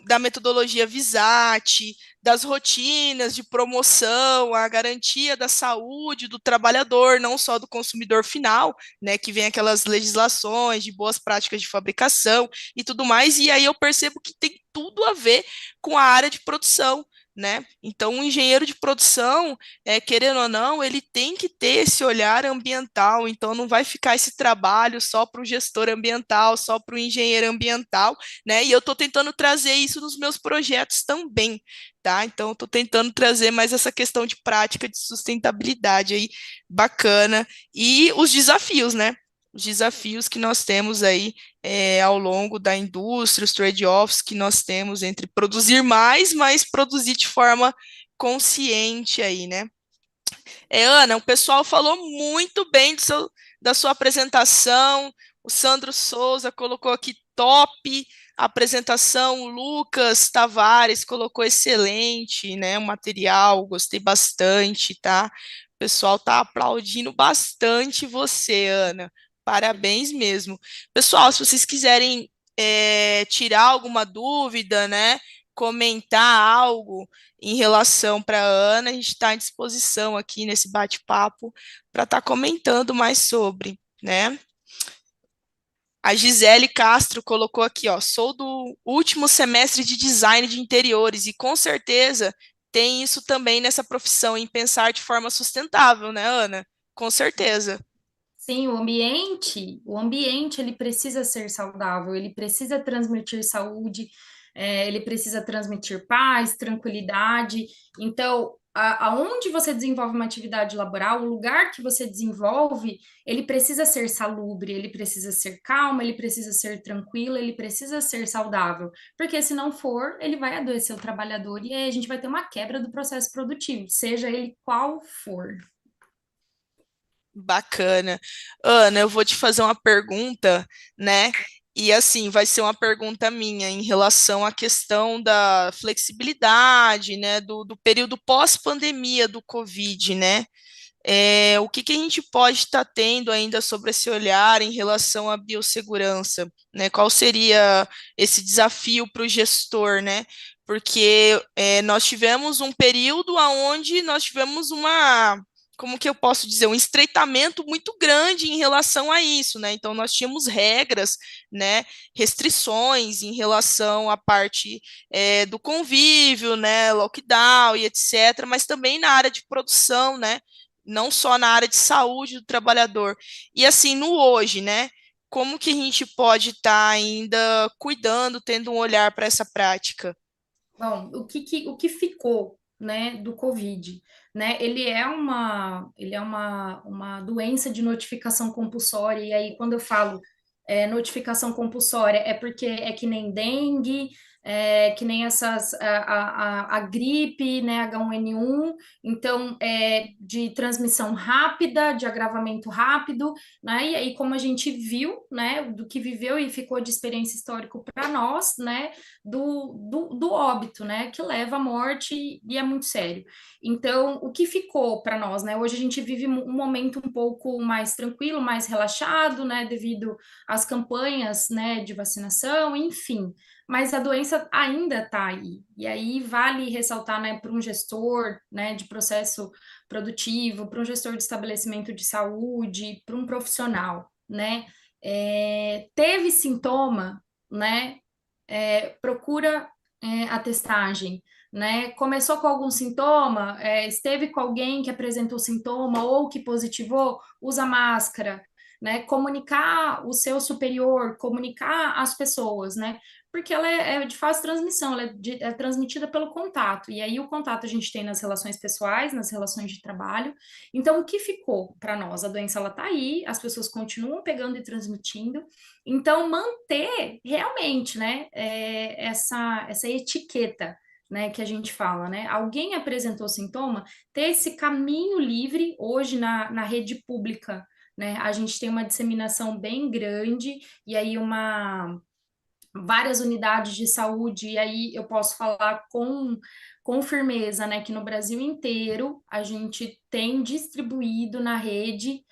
da metodologia VISAT, das rotinas de promoção, a garantia da saúde do trabalhador, não só do consumidor final, né, que vem aquelas legislações de boas práticas de fabricação e tudo mais, e aí eu percebo que tem tudo a ver com a área de produção, né? Então, um engenheiro de produção, querendo ou não, ele tem que ter esse olhar ambiental, então não vai ficar esse trabalho só para o gestor ambiental, só para o engenheiro ambiental, né? E eu estou tentando trazer isso nos meus projetos também, tá? Então, estou tentando trazer mais essa questão de prática de sustentabilidade aí, bacana, e os desafios, né? Os desafios que nós temos aí ao longo da indústria, os trade-offs que nós temos entre produzir mais, mas produzir de forma consciente aí, né? Ana, o pessoal falou muito bem da sua apresentação, o Sandro Souza colocou aqui top apresentação, o Lucas Tavares colocou excelente, né, o material, gostei bastante, tá? O pessoal tá aplaudindo bastante você, Ana. Parabéns mesmo. Pessoal, se vocês quiserem tirar alguma dúvida, né, comentar algo em relação para a Ana, a gente está à disposição aqui nesse bate-papo para estar comentando mais sobre, né? A Gisele Castro colocou aqui, ó, sou do último semestre de design de interiores e com certeza tem isso também nessa profissão, em pensar de forma sustentável, né, Ana? Com certeza. Sim, o ambiente ele precisa ser saudável, ele precisa transmitir saúde, ele precisa transmitir paz, tranquilidade. Então, aonde você desenvolve uma atividade laboral, o lugar que você desenvolve, ele precisa ser salubre, ele precisa ser calmo, ele precisa ser tranquilo, ele precisa ser saudável, porque se não for, ele vai adoecer o trabalhador e aí a gente vai ter uma quebra do processo produtivo, seja ele qual for. Bacana. Ana, eu vou te fazer uma pergunta, né? E assim, vai ser uma pergunta minha em relação à questão da flexibilidade, né? Do período pós-pandemia do Covid, né? O que que a gente pode estar tendo ainda sobre esse olhar em relação à biossegurança, né? Qual seria esse desafio para o gestor, né? Porque nós tivemos um período onde nós tivemos como que eu posso dizer, um estreitamento muito grande em relação a isso, né? Então nós tínhamos regras, né? Restrições em relação à parte do convívio, né? Lockdown e etc., mas também na área de produção, né? Não só na área de saúde do trabalhador. E assim, no hoje, né? Como que a gente pode estar ainda cuidando, tendo um olhar para essa prática? Bom, o que ficou, né, do Covid, né? Ele é uma doença de notificação compulsória, e aí quando eu falo notificação compulsória é porque é que nem dengue, que nem a gripe, né, H1N1, então é de transmissão rápida, de agravamento rápido, né? E aí, como a gente viu, né, do que viveu e ficou de experiência histórica para nós, né? Do óbito, né? Que leva à morte e é muito sério. Então, o que ficou para nós, né? Hoje a gente vive um momento um pouco mais tranquilo, mais relaxado, né? Devido às campanhas, né, de vacinação, enfim. Mas a doença ainda está aí. E aí vale ressaltar, né, para um gestor, né, de processo produtivo, para um gestor de estabelecimento de saúde, para um profissional, né? Teve sintoma, né? Procura a testagem, né? Começou com algum sintoma, esteve com alguém que apresentou sintoma ou que positivou, usa máscara, né? Comunicar o seu superior, comunicar as pessoas, né? Porque ela é de fácil transmissão, é transmitida pelo contato, e aí o contato a gente tem nas relações pessoais, nas relações de trabalho. Então, o que ficou para nós? A doença ela tá aí, as pessoas continuam pegando e transmitindo, então, manter realmente, né, essa etiqueta, né, que a gente fala, né? Alguém apresentou sintoma, ter esse caminho livre hoje na rede pública, né? A gente tem uma disseminação bem grande e aí várias unidades de saúde, e aí eu posso falar com firmeza, né, que no Brasil inteiro a gente tem distribuído na rede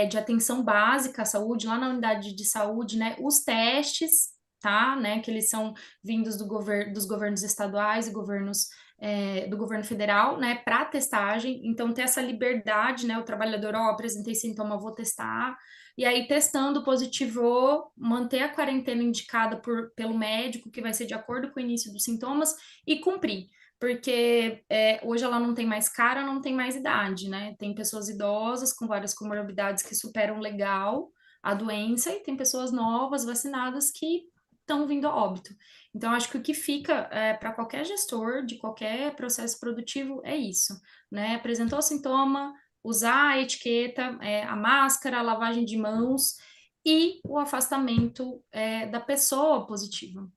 de atenção básica à saúde, lá na unidade de saúde, né, os testes, tá, né, que eles são vindos dos governos estaduais e do governo federal, né, para testagem, então ter essa liberdade, né, o trabalhador, ó, apresentei sintoma, vou testar, e aí, testando positivo, manter a quarentena indicada pelo médico, que vai ser de acordo com o início dos sintomas, e cumprir. Porque hoje ela não tem mais cara, não tem mais idade, né? Tem pessoas idosas com várias comorbidades que superam legal a doença, e tem pessoas novas, vacinadas, que estão vindo a óbito. Então, acho que o que fica para qualquer gestor de qualquer processo produtivo é isso, né? Apresentou sintoma, usar a etiqueta, a máscara, a lavagem de mãos e o afastamento da pessoa positiva.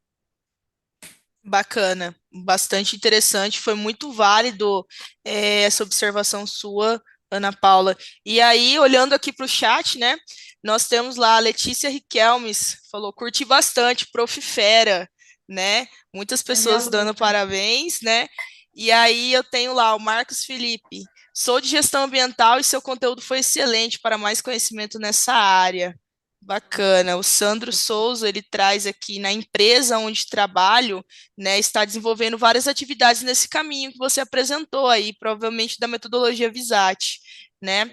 Bacana, bastante interessante, foi muito válido essa observação sua, Ana Paula. E aí, olhando aqui para o chat, né, nós temos lá a Letícia Riquelmes, falou, curti bastante, prof. Fera, né, muitas É minha pessoas dando aluna. parabéns, né, e aí eu tenho lá o Marcos Felipe, sou de gestão ambiental e seu conteúdo foi excelente para mais conhecimento nessa área. Bacana. O Sandro Souza, ele traz aqui na empresa onde trabalho, né, está desenvolvendo várias atividades nesse caminho que você apresentou aí, provavelmente da metodologia Visat, né?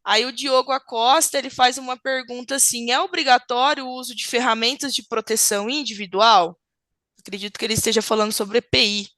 Aí o Diogo Acosta, ele faz uma pergunta assim: é obrigatório o uso de ferramentas de proteção individual? Acredito que ele esteja falando sobre EPI,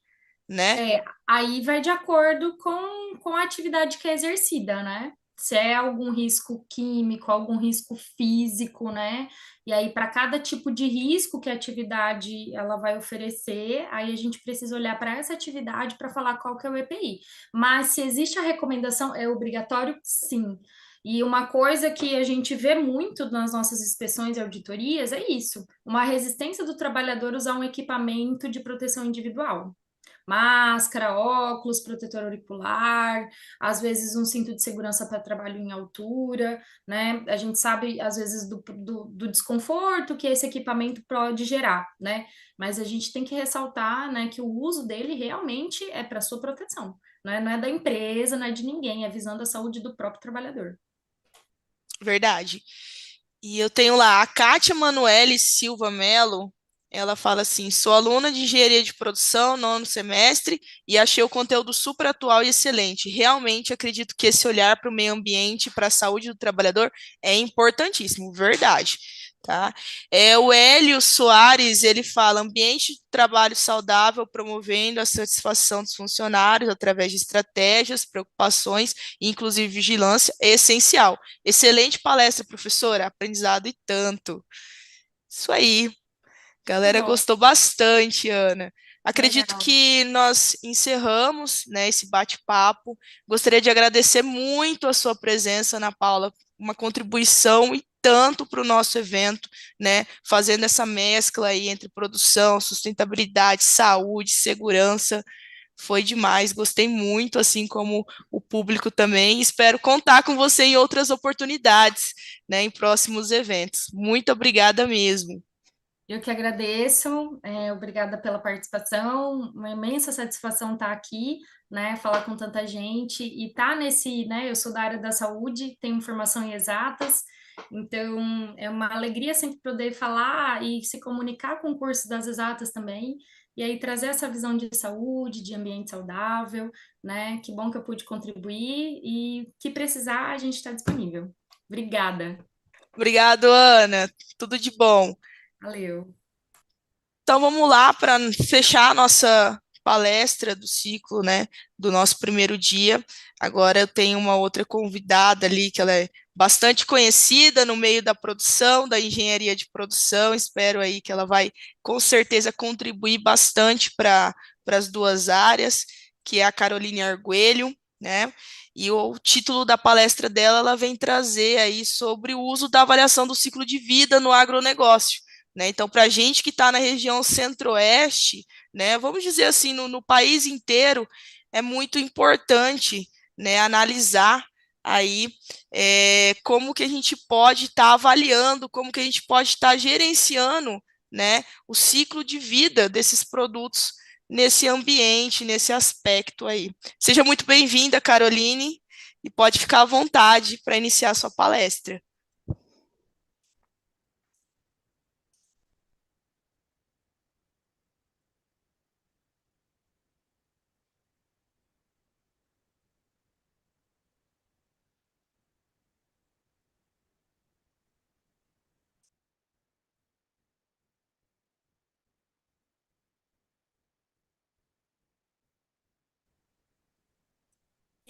né? Aí vai de acordo com a atividade que é exercida, né? Se é algum risco químico, algum risco físico, né? E aí, para cada tipo de risco que a atividade ela vai oferecer, aí a gente precisa olhar para essa atividade para falar qual que é o EPI. Mas se existe a recomendação, é obrigatório? Sim. E uma coisa que a gente vê muito nas nossas inspeções e auditorias é isso: uma resistência do trabalhador usar um equipamento de proteção individual. máscara, óculos, protetor auricular, às vezes um cinto de segurança para trabalho em altura, né? A gente sabe, às vezes, do desconforto que esse equipamento pode gerar, né? Mas a gente tem que ressaltar, né, que o uso dele realmente é para sua proteção, né? Não é da empresa, não é de ninguém, é visando a saúde do próprio trabalhador. Verdade. E eu tenho lá a Kátia Manoele Silva Melo. Ela fala assim: sou aluna de engenharia de produção, nono semestre, e achei o conteúdo super atual e excelente. Realmente acredito que esse olhar para o meio ambiente e para a saúde do trabalhador é importantíssimo, verdade. Tá? O Hélio Soares, ele fala: ambiente de trabalho saudável, promovendo a satisfação dos funcionários através de estratégias, preocupações e inclusive vigilância, é essencial. Excelente palestra, professora. Aprendizado e tanto. Isso aí. Que Galera bom, gostou bastante, Ana. Acredito legal. que nós encerramos, né, esse bate-papo. Gostaria de agradecer muito a sua presença, Ana Paula, uma contribuição e tanto para o nosso evento, né, fazendo essa mescla aí entre produção, sustentabilidade, saúde, segurança. Foi demais, gostei muito, assim como o público também. Espero contar com você em outras oportunidades, né, em próximos eventos. Muito obrigada mesmo. Eu que agradeço, obrigada pela participação, uma imensa satisfação estar aqui, né, falar com tanta gente e estar nesse, né, eu sou da área da saúde, tenho formação em exatas, então é uma alegria sempre poder falar e se comunicar com o curso das exatas também, e aí trazer essa visão de saúde, de ambiente saudável, né, que bom que eu pude contribuir e que precisar a gente está disponível. Obrigada, Obrigado, Ana. Tudo de bom. valeu. Então vamos lá para fechar a nossa palestra do ciclo, né, do nosso primeiro dia. Agora eu tenho uma outra convidada ali que ela é bastante conhecida no meio da produção, da engenharia de produção. Espero aí que ela vai com certeza contribuir bastante para as duas áreas, que é a Caroline Arguelho, né? E o título da palestra dela, ela vem trazer aí sobre o uso da avaliação do ciclo de vida no agronegócio. Né? Então, para a gente que está na região centro-oeste, né, vamos dizer assim, no país inteiro, é muito importante, né, analisar aí como que a gente pode estar avaliando, como que a gente pode estar gerenciando, né, o ciclo de vida desses produtos nesse ambiente, nesse aspecto aí. Seja muito bem-vinda, Caroline, e pode ficar à vontade para iniciar a sua palestra.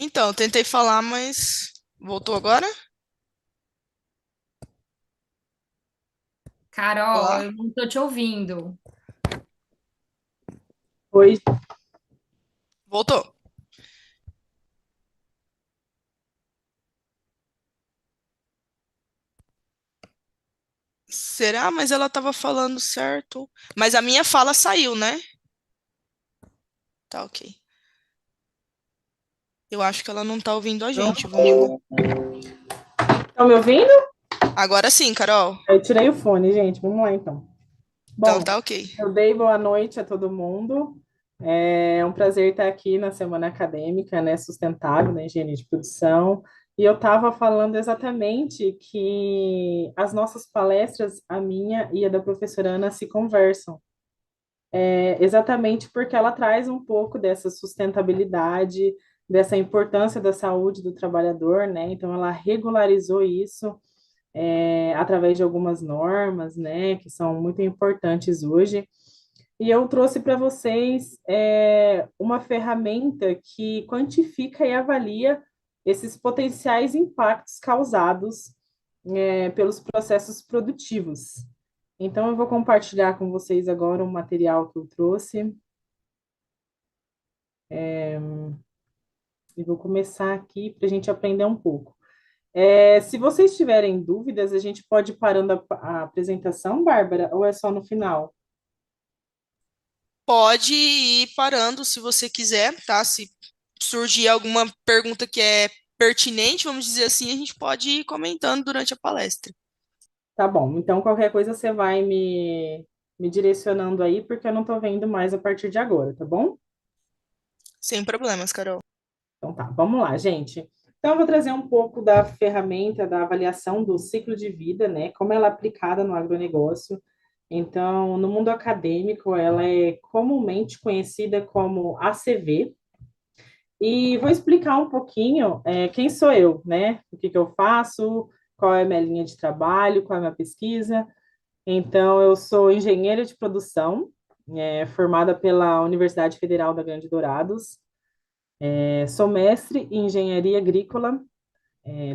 Então, tentei falar, mas voltou agora? Carol, Olá? eu não estou te ouvindo. Oi, Voltou. Será? Mas ela estava falando certo. Mas a minha fala saiu, né? Tá, ok. Eu acho que ela não tá ouvindo a não? gente. Vamos. Estão me ouvindo? Agora sim, Carol. Eu tirei o fone, gente. Vamos lá, então. Então Bom, tá ok. eu dei boa noite a todo mundo. É um prazer estar aqui na Semana Acadêmica, né, Sustentável, na Engenharia de Produção. E eu estava falando exatamente que as nossas palestras, a minha e a da professora Ana, se conversam. Exatamente porque ela traz um pouco dessa sustentabilidade, dessa importância da saúde do trabalhador, né? Então, ela regularizou isso através de algumas normas, né, que são muito importantes hoje. E eu trouxe para vocês uma ferramenta que quantifica e avalia esses potenciais impactos causados pelos processos produtivos. Então, eu vou compartilhar com vocês agora um material que eu trouxe e vou começar aqui para a gente aprender um pouco. Se vocês tiverem dúvidas, a gente pode ir parando a apresentação, Bárbara, ou é só no final? pode ir parando se você quiser, tá? Se surgir alguma pergunta que é pertinente, vamos dizer assim, a gente pode ir comentando durante a palestra. Tá bom, então qualquer coisa você vai me direcionando aí, porque eu não tô vendo mais a partir de agora, tá bom? Sem problemas, Carol. Então tá, vamos lá, gente. Então eu vou trazer um pouco da ferramenta da avaliação do ciclo de vida, né? Como ela é aplicada no agronegócio. Então, no mundo acadêmico, ela é comumente conhecida como ACV. E vou explicar um pouquinho quem sou eu, né? O que que eu faço, qual é a minha linha de trabalho, qual é a minha pesquisa. Então, eu sou engenheira de produção, formada pela Universidade Federal da Grande Dourados. Sou mestre em engenharia agrícola,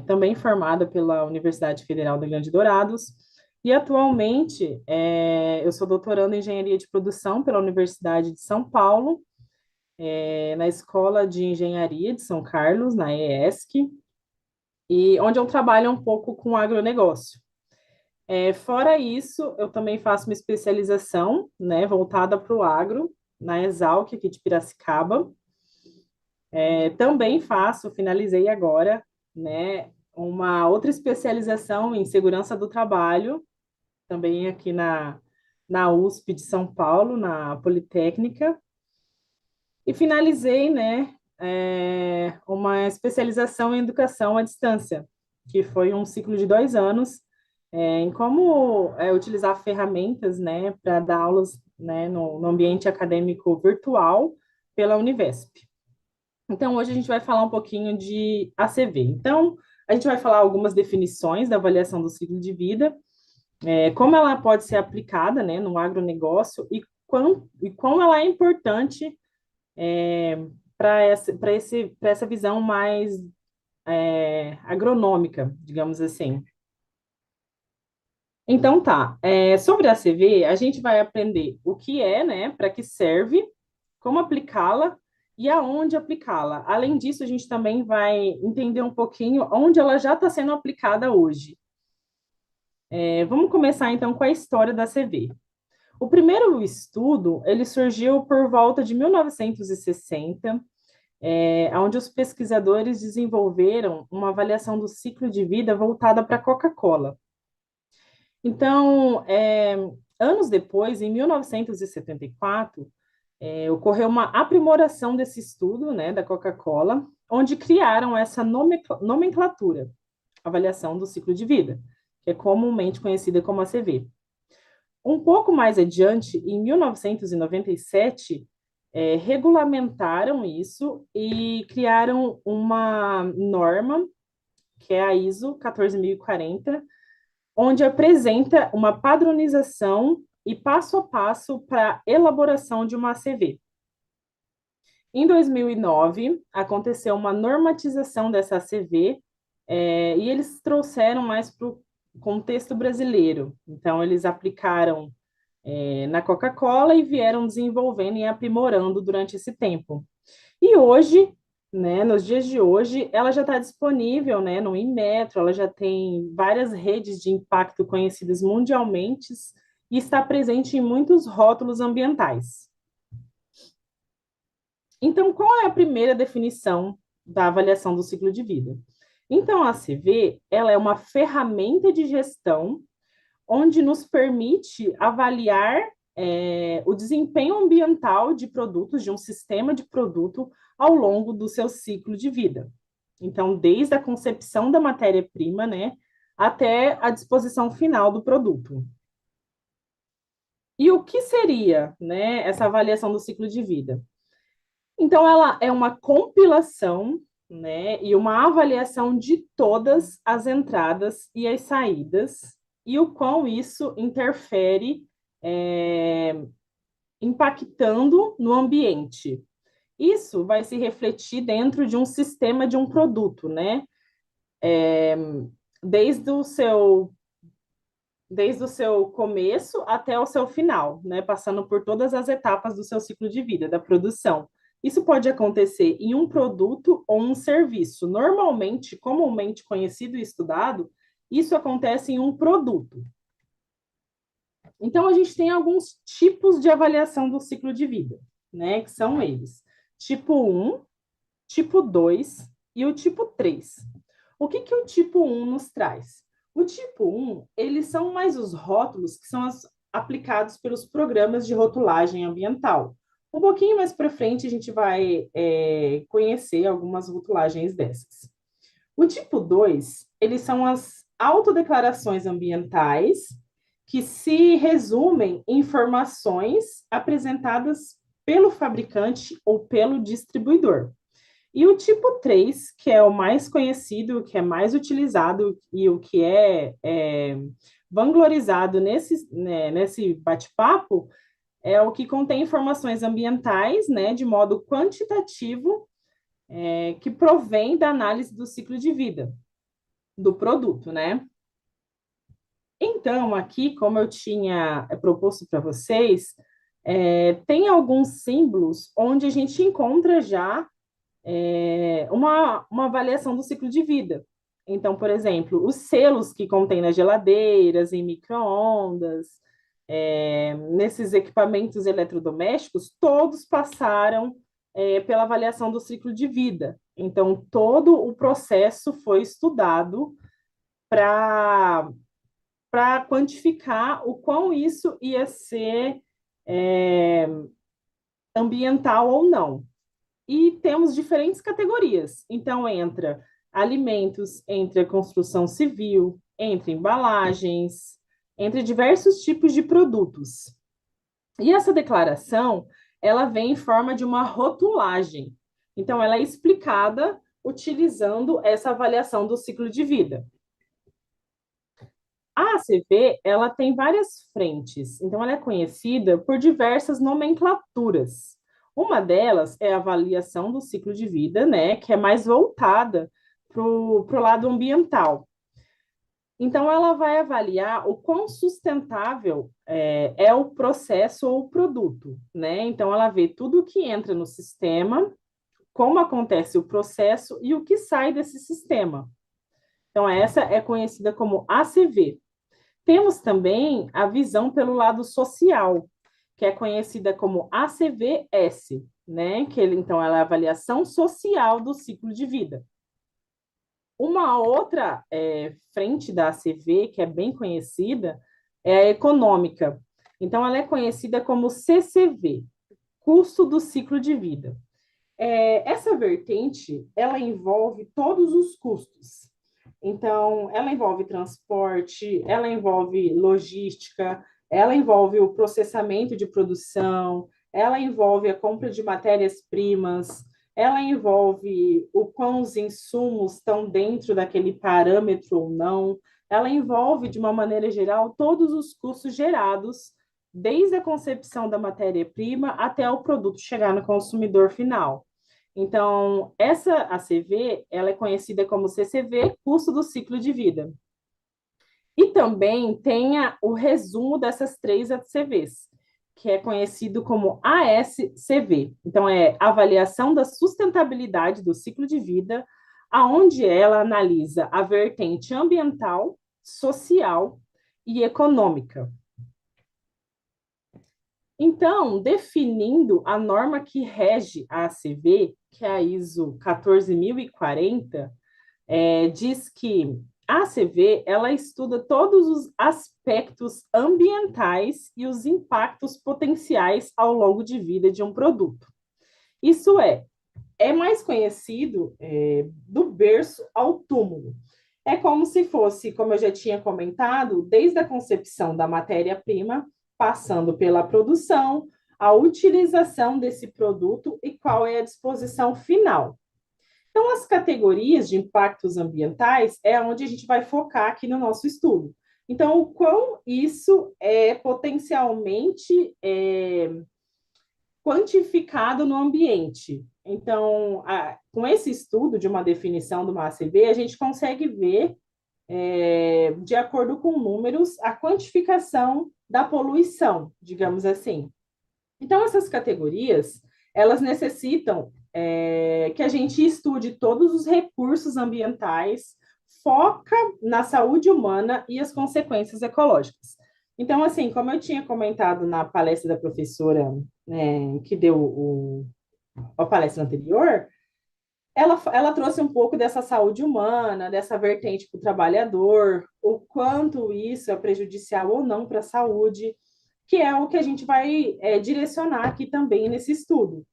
também formada pela Universidade Federal da Grande Dourados. E atualmente eu sou doutorando em engenharia de produção pela Universidade de São Paulo, na Escola de Engenharia de São Carlos, na EESC, e onde eu trabalho um pouco com agronegócio. Fora isso, eu também faço uma especialização, né, voltada para o agro, na Exalc, aqui de Piracicaba. Também faço, finalizei agora, né, uma outra especialização em segurança do trabalho, também aqui na USP de São Paulo, na Politécnica. E finalizei, né, uma especialização em educação à distância, que foi um ciclo de 2 anos, em como utilizar ferramentas, né, para dar aulas, né, no ambiente acadêmico virtual pela Univesp. Então, hoje a gente vai falar um pouquinho de ACV. Então, a gente vai falar algumas definições da avaliação do ciclo de vida, como ela pode ser aplicada, né, no agronegócio e quão ela é importante para essa visão mais agronômica, digamos assim. Então tá, sobre a CV, a gente vai aprender o que é, né, para que serve, como aplicá-la e aonde aplicá-la. Além disso, a gente também vai entender um pouquinho onde ela já está sendo aplicada hoje. Vamos começar então com a história da CV. O primeiro estudo, ele surgiu por volta de 1960, onde os pesquisadores desenvolveram uma avaliação do ciclo de vida voltada para a Coca-Cola. Então, anos depois, em 1974, ocorreu uma aprimoração desse estudo, né, da Coca-Cola, onde criaram essa nomenclatura, avaliação do ciclo de vida, que é comumente conhecida como ACV. Um pouco mais adiante, em 1997, regulamentaram isso e criaram uma norma, que é a ISO 14040, onde apresenta uma padronização e passo a passo para a elaboração de uma ACV. Em 2009, aconteceu uma normatização dessa ACV, e eles trouxeram mais para o contexto brasileiro. Então, eles aplicaram na Coca-Cola e vieram desenvolvendo e aprimorando durante esse tempo. E hoje, né, nos dias de hoje, ela já está disponível, né, no Inmetro, ela já tem várias redes de impacto conhecidas mundialmente e está presente em muitos rótulos ambientais. Então, qual é a primeira definição da avaliação do ciclo de vida? Então, a CV, ela é uma ferramenta de gestão onde nos permite avaliar o desempenho ambiental de produtos, de um sistema de produto, ao longo do seu ciclo de vida. Então, desde a concepção da matéria-prima, né, até a disposição final do produto. E o que seria, né, essa avaliação do ciclo de vida? Então, ela é uma compilação, né, e uma avaliação de todas as entradas e as saídas e o quão isso interfere, impactando no ambiente. Isso vai se refletir dentro de um sistema de um produto, né? Desde o seu começo até o seu final, né? Passando por todas as etapas do seu ciclo de vida, da produção. Isso pode acontecer em um produto ou um serviço. Normalmente, comumente conhecido e estudado, isso acontece em um produto. Então, a gente tem alguns tipos de avaliação do ciclo de vida, né? Que são eles: tipo um, tipo 2 e o tipo 3. O que que o tipo um nos traz? O tipo um, eles são mais os rótulos que são aplicados pelos programas de rotulagem ambiental. Um pouquinho mais para frente, a gente vai conhecer algumas rotulagens dessas. O tipo 2, eles são as autodeclarações ambientais que se resumem em informações apresentadas pelo fabricante ou pelo distribuidor. E o tipo 3, que é o mais conhecido, o que é mais utilizado e o que é vanglorizado nesse bate-papo, é o que contém informações ambientais, né, de modo quantitativo, que provém da análise do ciclo de vida do produto, né? Então, aqui, como eu tinha proposto para vocês, tem alguns símbolos onde a gente encontra já uma avaliação do ciclo de vida. Então, por exemplo, os selos que contém nas geladeiras, em micro-ondas, nesses equipamentos eletrodomésticos, todos passaram pela avaliação do ciclo de vida. Então, todo o processo foi estudado para quantificar o quão isso ia ser é, ambiental ou não. E temos diferentes categorias. Então, entra alimentos, entra construção civil, entre embalagens, entre diversos tipos de produtos. E essa declaração, ela vem em forma de uma rotulagem. Então, ela é explicada utilizando essa avaliação do ciclo de vida. A ACV, ela tem várias frentes, então ela é conhecida por diversas nomenclaturas. Uma delas é a avaliação do ciclo de vida, né, que é mais voltada para o lado ambiental. Então, ela vai avaliar o quão sustentável é o processo ou o produto, né? Então, ela vê tudo o que entra no sistema, como acontece o processo e o que sai desse sistema. Então, essa é conhecida como ACV. Temos também a visão pelo lado social, que é conhecida como ACVS, né? Então, ela é a avaliação social do ciclo de vida. Uma outra frente da ACV, que é bem conhecida, é a econômica. Então, ela é conhecida como CCV, custo do ciclo de vida. Essa vertente, ela envolve todos os custos. Então, ela envolve transporte, ela envolve logística, ela envolve o processamento de produção, ela envolve a compra de matérias-primas, ela envolve o quão os insumos estão dentro daquele parâmetro ou não, ela envolve, de uma maneira geral, todos os custos gerados, desde a concepção da matéria-prima até o produto chegar no consumidor final. Então, essa ACV, ela é conhecida como CCV, custo do ciclo de vida. E também tem o resumo dessas três ACVs, que é conhecido como ASCV. Então, é avaliação da sustentabilidade do ciclo de vida, aonde ela analisa a vertente ambiental, social e econômica. Então, definindo a norma que rege a ACV, que é a ISO 14040, diz que a ACV ela estuda todos os aspectos ambientais e os impactos potenciais ao longo de vida de um produto. Isso é mais conhecido do berço ao túmulo. É como se fosse, como eu já tinha comentado, desde a concepção da matéria-prima, passando pela produção, a utilização desse produto e qual é a disposição final. Então, as categorias de impactos ambientais é onde a gente vai focar aqui no nosso estudo. Então, o quão isso é potencialmente quantificado no ambiente. Então, com esse estudo de uma definição de uma ACV, a gente consegue ver, de acordo com números, a quantificação da poluição, digamos assim. Então, essas categorias, elas necessitam que a gente estude todos os recursos ambientais, foca na saúde humana e as consequências ecológicas. Então, assim, como eu tinha comentado na palestra da professora, que deu a palestra anterior, ela trouxe um pouco dessa saúde humana, dessa vertente para o trabalhador, o quanto isso é prejudicial ou não para a saúde, que é o que a gente vai direcionar aqui também nesse estudo.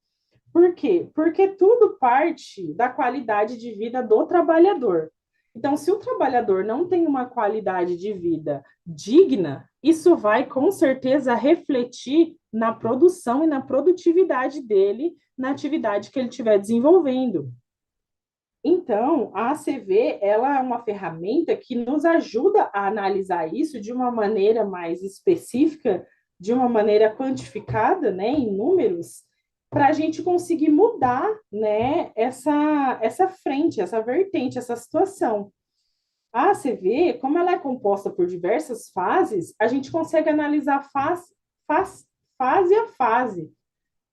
Por quê? Porque tudo parte da qualidade de vida do trabalhador. Então, se o trabalhador não tem uma qualidade de vida digna, isso vai com certeza refletir na produção e na produtividade dele, na atividade que ele estiver desenvolvendo. Então, a ACV, ela é uma ferramenta que nos ajuda a analisar isso de uma maneira mais específica, de uma maneira quantificada, né, em números, para a gente conseguir mudar, né, essa frente, essa vertente, essa situação. A ACV, como ela é composta por diversas fases, a gente consegue analisar fase, fase a fase.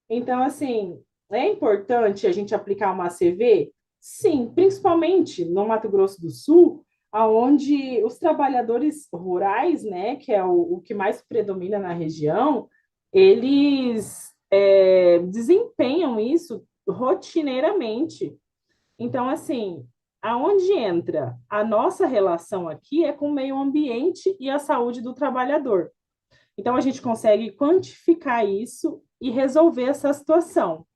Então, assim, é importante a gente aplicar uma ACV? Sim, principalmente no Mato Grosso do Sul, aonde os trabalhadores rurais, né, que é o que mais predomina na região, eles desempenham isso rotineiramente. Então, assim, aonde entra a nossa relação aqui é com o meio ambiente e a saúde do trabalhador. Então, a gente consegue quantificar isso e resolver essa situação.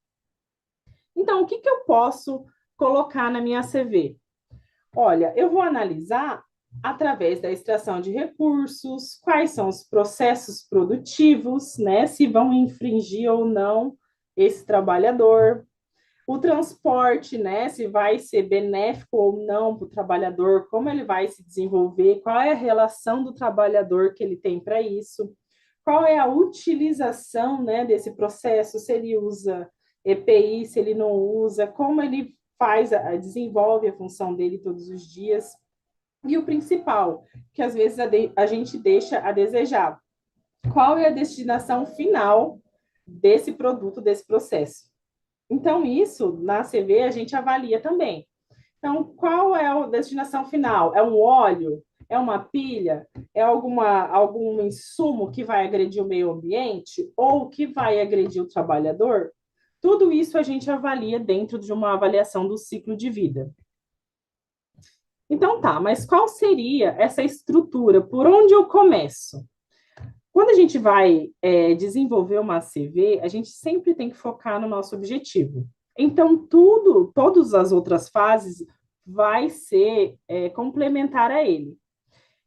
Então, o que eu posso colocar na minha CV? Olha, eu vou analisar através da extração de recursos, quais são os processos produtivos, né? Se vão infringir ou não esse trabalhador. O transporte, né? Se vai ser benéfico ou não para o trabalhador, como ele vai se desenvolver, qual é a relação do trabalhador que ele tem para isso, qual é a utilização, né, desse processo, se ele usa EPI, se ele não usa, como ele desenvolve a função dele todos os dias. E o principal, que às vezes a gente deixa a desejar, qual é a destinação final desse produto, desse processo? Então, isso na CV a gente avalia também. Então, qual é a destinação final? É um óleo? É uma pilha? É algum insumo que vai agredir o meio ambiente ou que vai agredir o trabalhador? Tudo isso a gente avalia dentro de uma avaliação do ciclo de vida. Então tá, mas qual seria essa estrutura? Por onde eu começo? Quando a gente vai desenvolver uma CV, a gente sempre tem que focar no nosso objetivo. Então, todas as outras fases vai ser complementar a ele.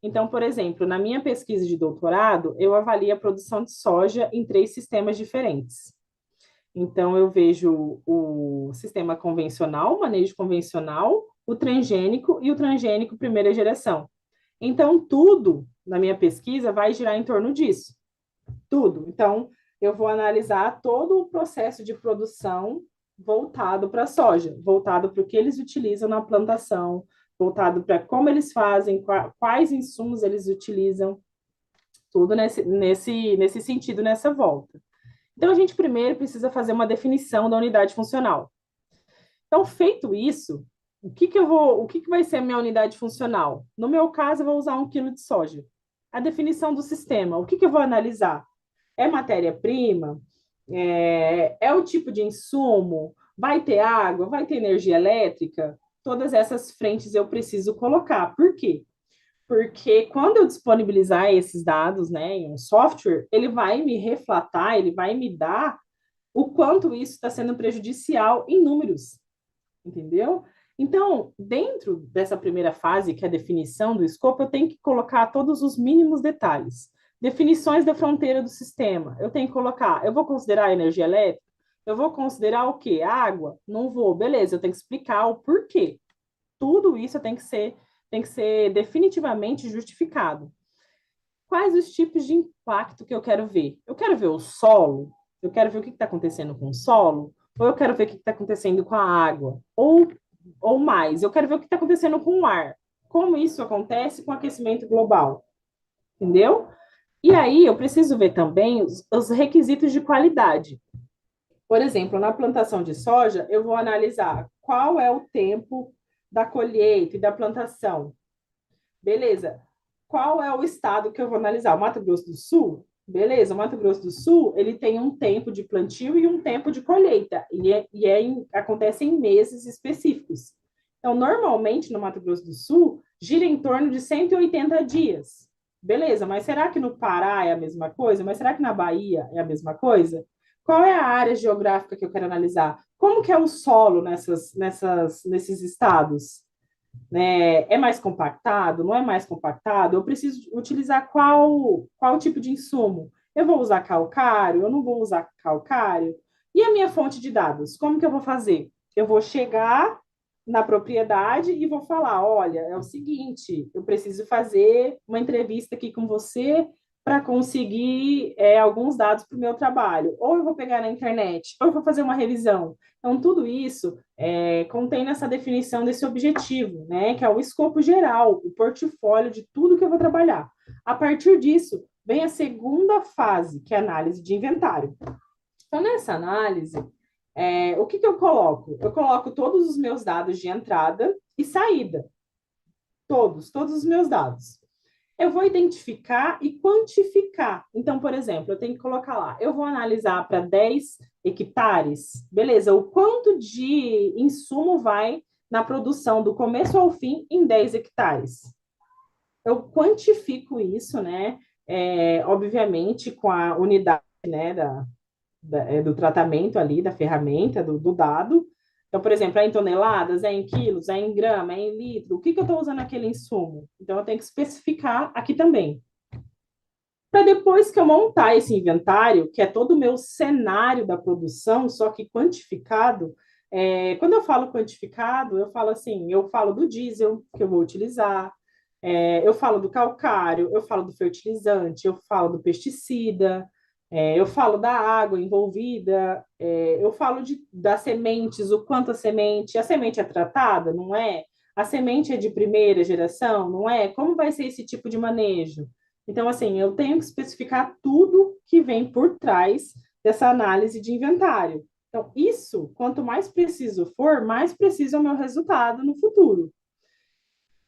Então, por exemplo, na minha pesquisa de doutorado, eu avalio a produção de soja em 3 sistemas diferentes. Então, eu vejo o sistema convencional, o manejo convencional, o transgênico e o transgênico primeira geração. Então, tudo na minha pesquisa vai girar em torno disso. Tudo. Então, eu vou analisar todo o processo de produção voltado para a soja, voltado para o que eles utilizam na plantação, voltado para como eles fazem, quais insumos eles utilizam, tudo nesse sentido, nessa volta. Então, a gente primeiro precisa fazer uma definição da unidade funcional. Então, feito isso, o que vai ser a minha unidade funcional? No meu caso, eu vou usar 1 quilo de soja. A definição do sistema, o que eu vou analisar? É matéria-prima? É o tipo de insumo? Vai ter água? Vai ter energia elétrica? Todas essas frentes eu preciso colocar. Por quê? Porque quando eu disponibilizar esses dados, né, em um software, ele vai me reflatar, ele vai me dar o quanto isso está sendo prejudicial em números, entendeu? Então, dentro dessa primeira fase, que é a definição do escopo, eu tenho que colocar todos os mínimos detalhes. Definições da fronteira do sistema. Eu tenho que colocar, eu vou considerar a energia elétrica? Eu vou considerar o quê? Água? Não vou. Beleza, eu tenho que explicar o porquê. Tudo isso tem que ser definitivamente justificado. Quais os tipos de impacto que eu quero ver? Eu quero ver o solo? Eu quero ver o que está acontecendo com o solo? Ou eu quero ver o que está acontecendo com a água? Ou mais, eu quero ver o que está acontecendo com o ar. Como isso acontece com o aquecimento global? Entendeu? E aí eu preciso ver também os requisitos de qualidade. Por exemplo, na plantação de soja, eu vou analisar qual é o tempo da colheita e da plantação. Beleza. qual é o estado que eu vou analisar? O Mato Grosso do Sul? Beleza, o Mato Grosso do Sul, ele tem um tempo de plantio e um tempo de colheita, acontece em meses específicos. Então, normalmente, no Mato Grosso do Sul, gira em torno de 180 dias. Beleza, mas será que no Pará é a mesma coisa? Mas será que na Bahia é a mesma coisa? Qual é a área geográfica que eu quero analisar? Como que é o solo nesses estados? Né? É mais compactado? Não é mais compactado? Eu preciso utilizar qual tipo de insumo? Eu vou usar calcário? Eu não vou usar calcário? E a minha fonte de dados? Como que eu vou fazer? Eu vou chegar na propriedade e vou falar: olha, é o seguinte, eu preciso fazer uma entrevista aqui com você para conseguir alguns dados para o meu trabalho. Ou eu vou pegar na internet, ou eu vou fazer uma revisão. Então, tudo isso contém nessa definição desse objetivo, né, que é o escopo geral, o portfólio de tudo que eu vou trabalhar. A partir disso, vem a segunda fase, que é a análise de inventário. Então, nessa análise, o que eu coloco? Eu coloco todos os meus dados de entrada e saída. Todos os meus dados. Eu vou identificar e quantificar. Então, por exemplo, eu tenho que colocar lá, eu vou analisar para 10 hectares, beleza, o quanto de insumo vai na produção do começo ao fim em 10 hectares. Eu quantifico isso, né? Obviamente, com a unidade, né, do tratamento ali, da ferramenta, do dado. Então, por exemplo, é em toneladas, é em quilos, é em grama, é em litro. O que eu estou usando aquele insumo? Então, eu tenho que especificar aqui também. Para depois que eu montar esse inventário, que é todo o meu cenário da produção, só que quantificado, quando eu falo quantificado, eu falo assim, eu falo do diesel que eu vou utilizar, eu falo do calcário, eu falo do fertilizante, eu falo do pesticida, eu falo da água envolvida, eu falo das sementes, o quanto a semente é tratada, não é? A semente é de primeira geração, não é? Como vai ser esse tipo de manejo? Então, assim, eu tenho que especificar tudo que vem por trás dessa análise de inventário. Então, isso, quanto mais preciso for, mais preciso é o meu resultado no futuro.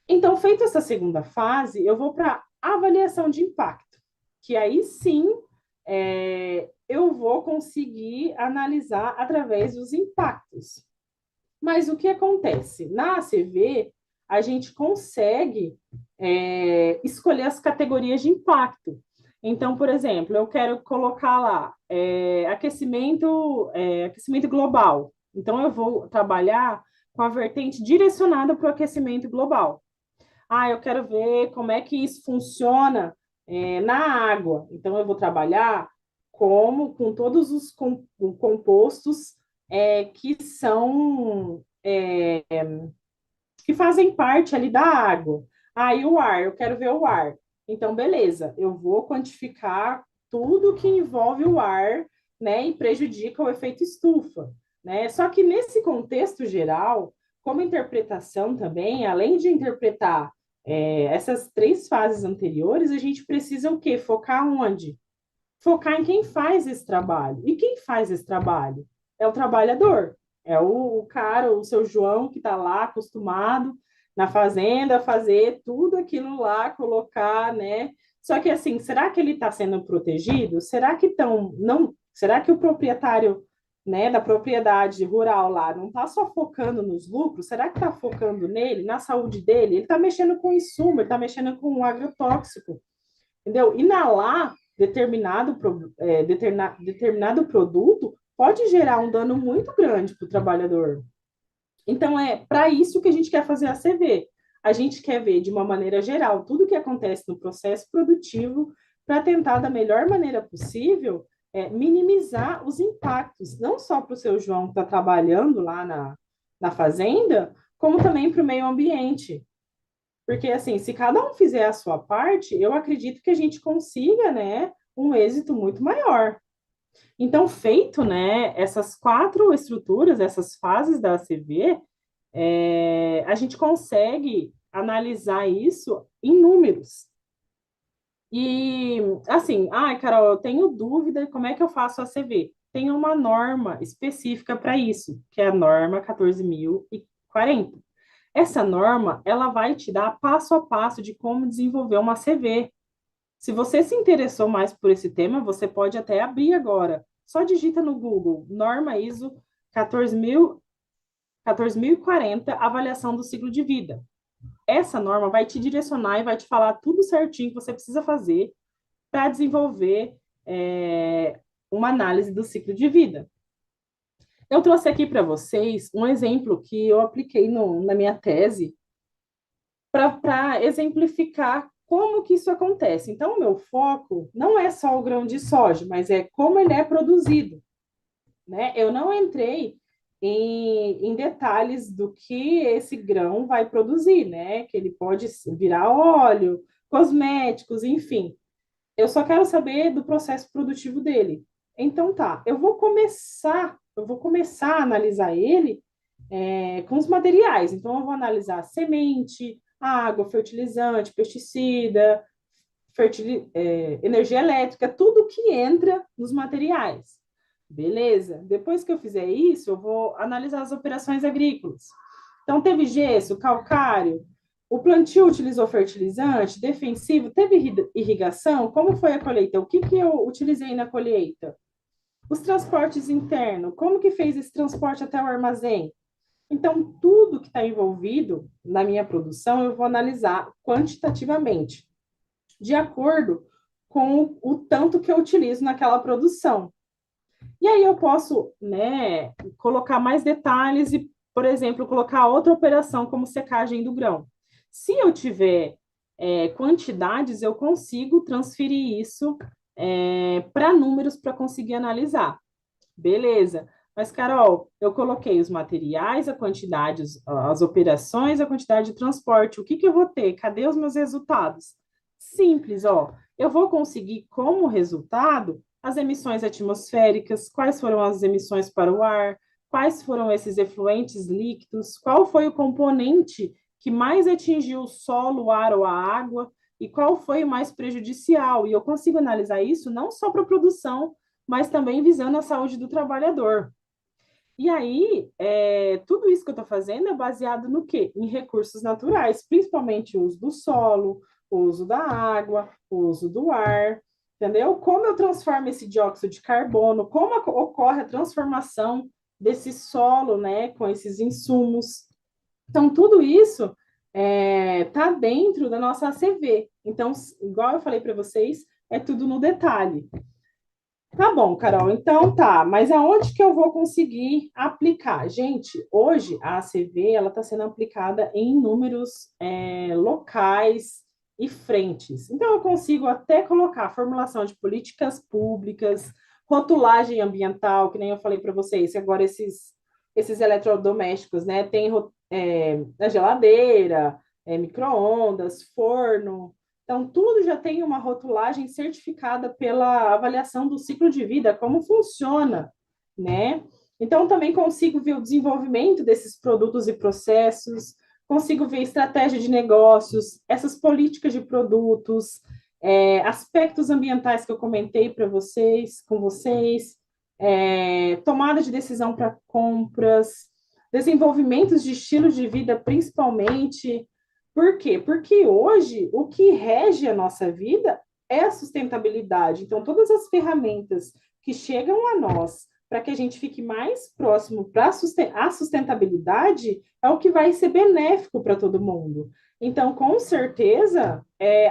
Então, feita essa segunda fase, eu vou para avaliação de impacto, que aí sim eu vou conseguir analisar através dos impactos. Mas o que acontece? Na ACV, a gente consegue escolher as categorias de impacto. Então, por exemplo, eu quero colocar lá aquecimento global. Então, eu vou trabalhar com a vertente direcionada para o aquecimento global. Eu quero ver como é que isso funciona na água. Então, eu vou trabalhar com todos os compostos que são que fazem parte ali da água. E o ar, eu quero ver o ar. Então, beleza, eu vou quantificar tudo que envolve o ar, né, e prejudica o efeito estufa, né? Só que nesse contexto geral, como interpretação também, além de interpretar essas três fases anteriores, a gente precisa o quê? Focar onde? Focar em quem faz esse trabalho. E quem faz esse trabalho? É o trabalhador. É o cara, o seu João, que está lá acostumado na fazenda, fazer tudo aquilo lá, colocar, né? Só que assim, será que ele está sendo protegido? Será que não? Será que o proprietário, né, da propriedade rural lá não está só focando nos lucros? Será que está focando nele, na saúde dele? Ele está mexendo com insumo, ele está mexendo com um agrotóxico, entendeu? Inalar determinado produto pode gerar um dano muito grande para o trabalhador. Então, é para isso que a gente quer fazer a CV. A gente quer ver, de uma maneira geral, tudo o que acontece no processo produtivo para tentar, da melhor maneira possível, minimizar os impactos, não só para o seu João que está trabalhando lá na fazenda, como também para o meio ambiente. Porque, assim, se cada um fizer a sua parte, eu acredito que a gente consiga, né, um êxito muito maior. Então, feito, né, essas quatro estruturas, essas fases da ACV, a gente consegue analisar isso em números. E, assim, Carol, eu tenho dúvida como é que eu faço a ACV. Tem uma norma específica para isso, que é a norma 14.040. Essa norma, ela vai te dar passo a passo de como desenvolver uma CV. Se você se interessou mais por esse tema, você pode até abrir agora. Só digita no Google, norma ISO 14.040, avaliação do ciclo de vida. Essa norma vai te direcionar e vai te falar tudo certinho que você precisa fazer para desenvolver uma análise do ciclo de vida. Eu trouxe aqui para vocês um exemplo que eu apliquei na minha tese para exemplificar como que isso acontece. Então, o meu foco não é só o grão de soja, mas é como ele é produzido, né? Eu não entrei em detalhes do que esse grão vai produzir, né? Que ele pode virar óleo, cosméticos, enfim. Eu só quero saber do processo produtivo dele. Então tá, eu vou começar a analisar ele com os materiais. Então eu vou analisar semente, água, fertilizante, pesticida, energia elétrica, tudo que entra nos materiais. Beleza? Depois que eu fizer isso, eu vou analisar as operações agrícolas. Então, teve gesso, calcário, o plantio utilizou fertilizante, defensivo, teve irrigação, como foi a colheita? O que eu utilizei na colheita? Os transportes internos, como que fez esse transporte até o armazém? Então, tudo que está envolvido na minha produção, eu vou analisar quantitativamente, de acordo com o tanto que eu utilizo naquela produção. E aí eu posso, né, colocar mais detalhes e, por exemplo, colocar outra operação como secagem do grão. Se eu tiver quantidades, eu consigo transferir isso para números para conseguir analisar. Beleza. Mas, Carol, eu coloquei os materiais, a quantidade, as operações, a quantidade de transporte. O que eu vou ter? Cadê os meus resultados? Simples, ó. Eu vou conseguir como resultado as emissões atmosféricas, quais foram as emissões para o ar, quais foram esses efluentes líquidos, qual foi o componente que mais atingiu o solo, o ar ou a água, e qual foi o mais prejudicial. E eu consigo analisar isso não só para a produção, mas também visando a saúde do trabalhador. E aí, tudo isso que eu estou fazendo é baseado no quê? Em recursos naturais, principalmente o uso do solo, o uso da água, o uso do ar, entendeu? Como eu transformo esse dióxido de carbono, como ocorre a transformação desse solo, né, com esses insumos. Então, tudo isso está dentro da nossa ACV. Então, igual eu falei para vocês, é tudo no detalhe. Tá bom, Carol, então tá, mas aonde que eu vou conseguir aplicar? Gente, hoje a ACV ela está sendo aplicada em inúmeros locais e frentes. Então, eu consigo até colocar formulação de políticas públicas, rotulagem ambiental, que nem eu falei para vocês, agora esses eletrodomésticos, né? Tem a geladeira, micro-ondas, forno, então, tudo já tem uma rotulagem certificada pela avaliação do ciclo de vida, como funciona, né? Então, também consigo ver o desenvolvimento desses produtos e processos, consigo ver estratégia de negócios, essas políticas de produtos, aspectos ambientais que eu comentei com vocês, tomada de decisão para compras, desenvolvimentos de estilos de vida, principalmente. Por quê? Porque hoje o que rege a nossa vida é a sustentabilidade. Então, todas as ferramentas que chegam a nós para que a gente fique mais próximo para a sustentabilidade é o que vai ser benéfico para todo mundo. Então, com certeza,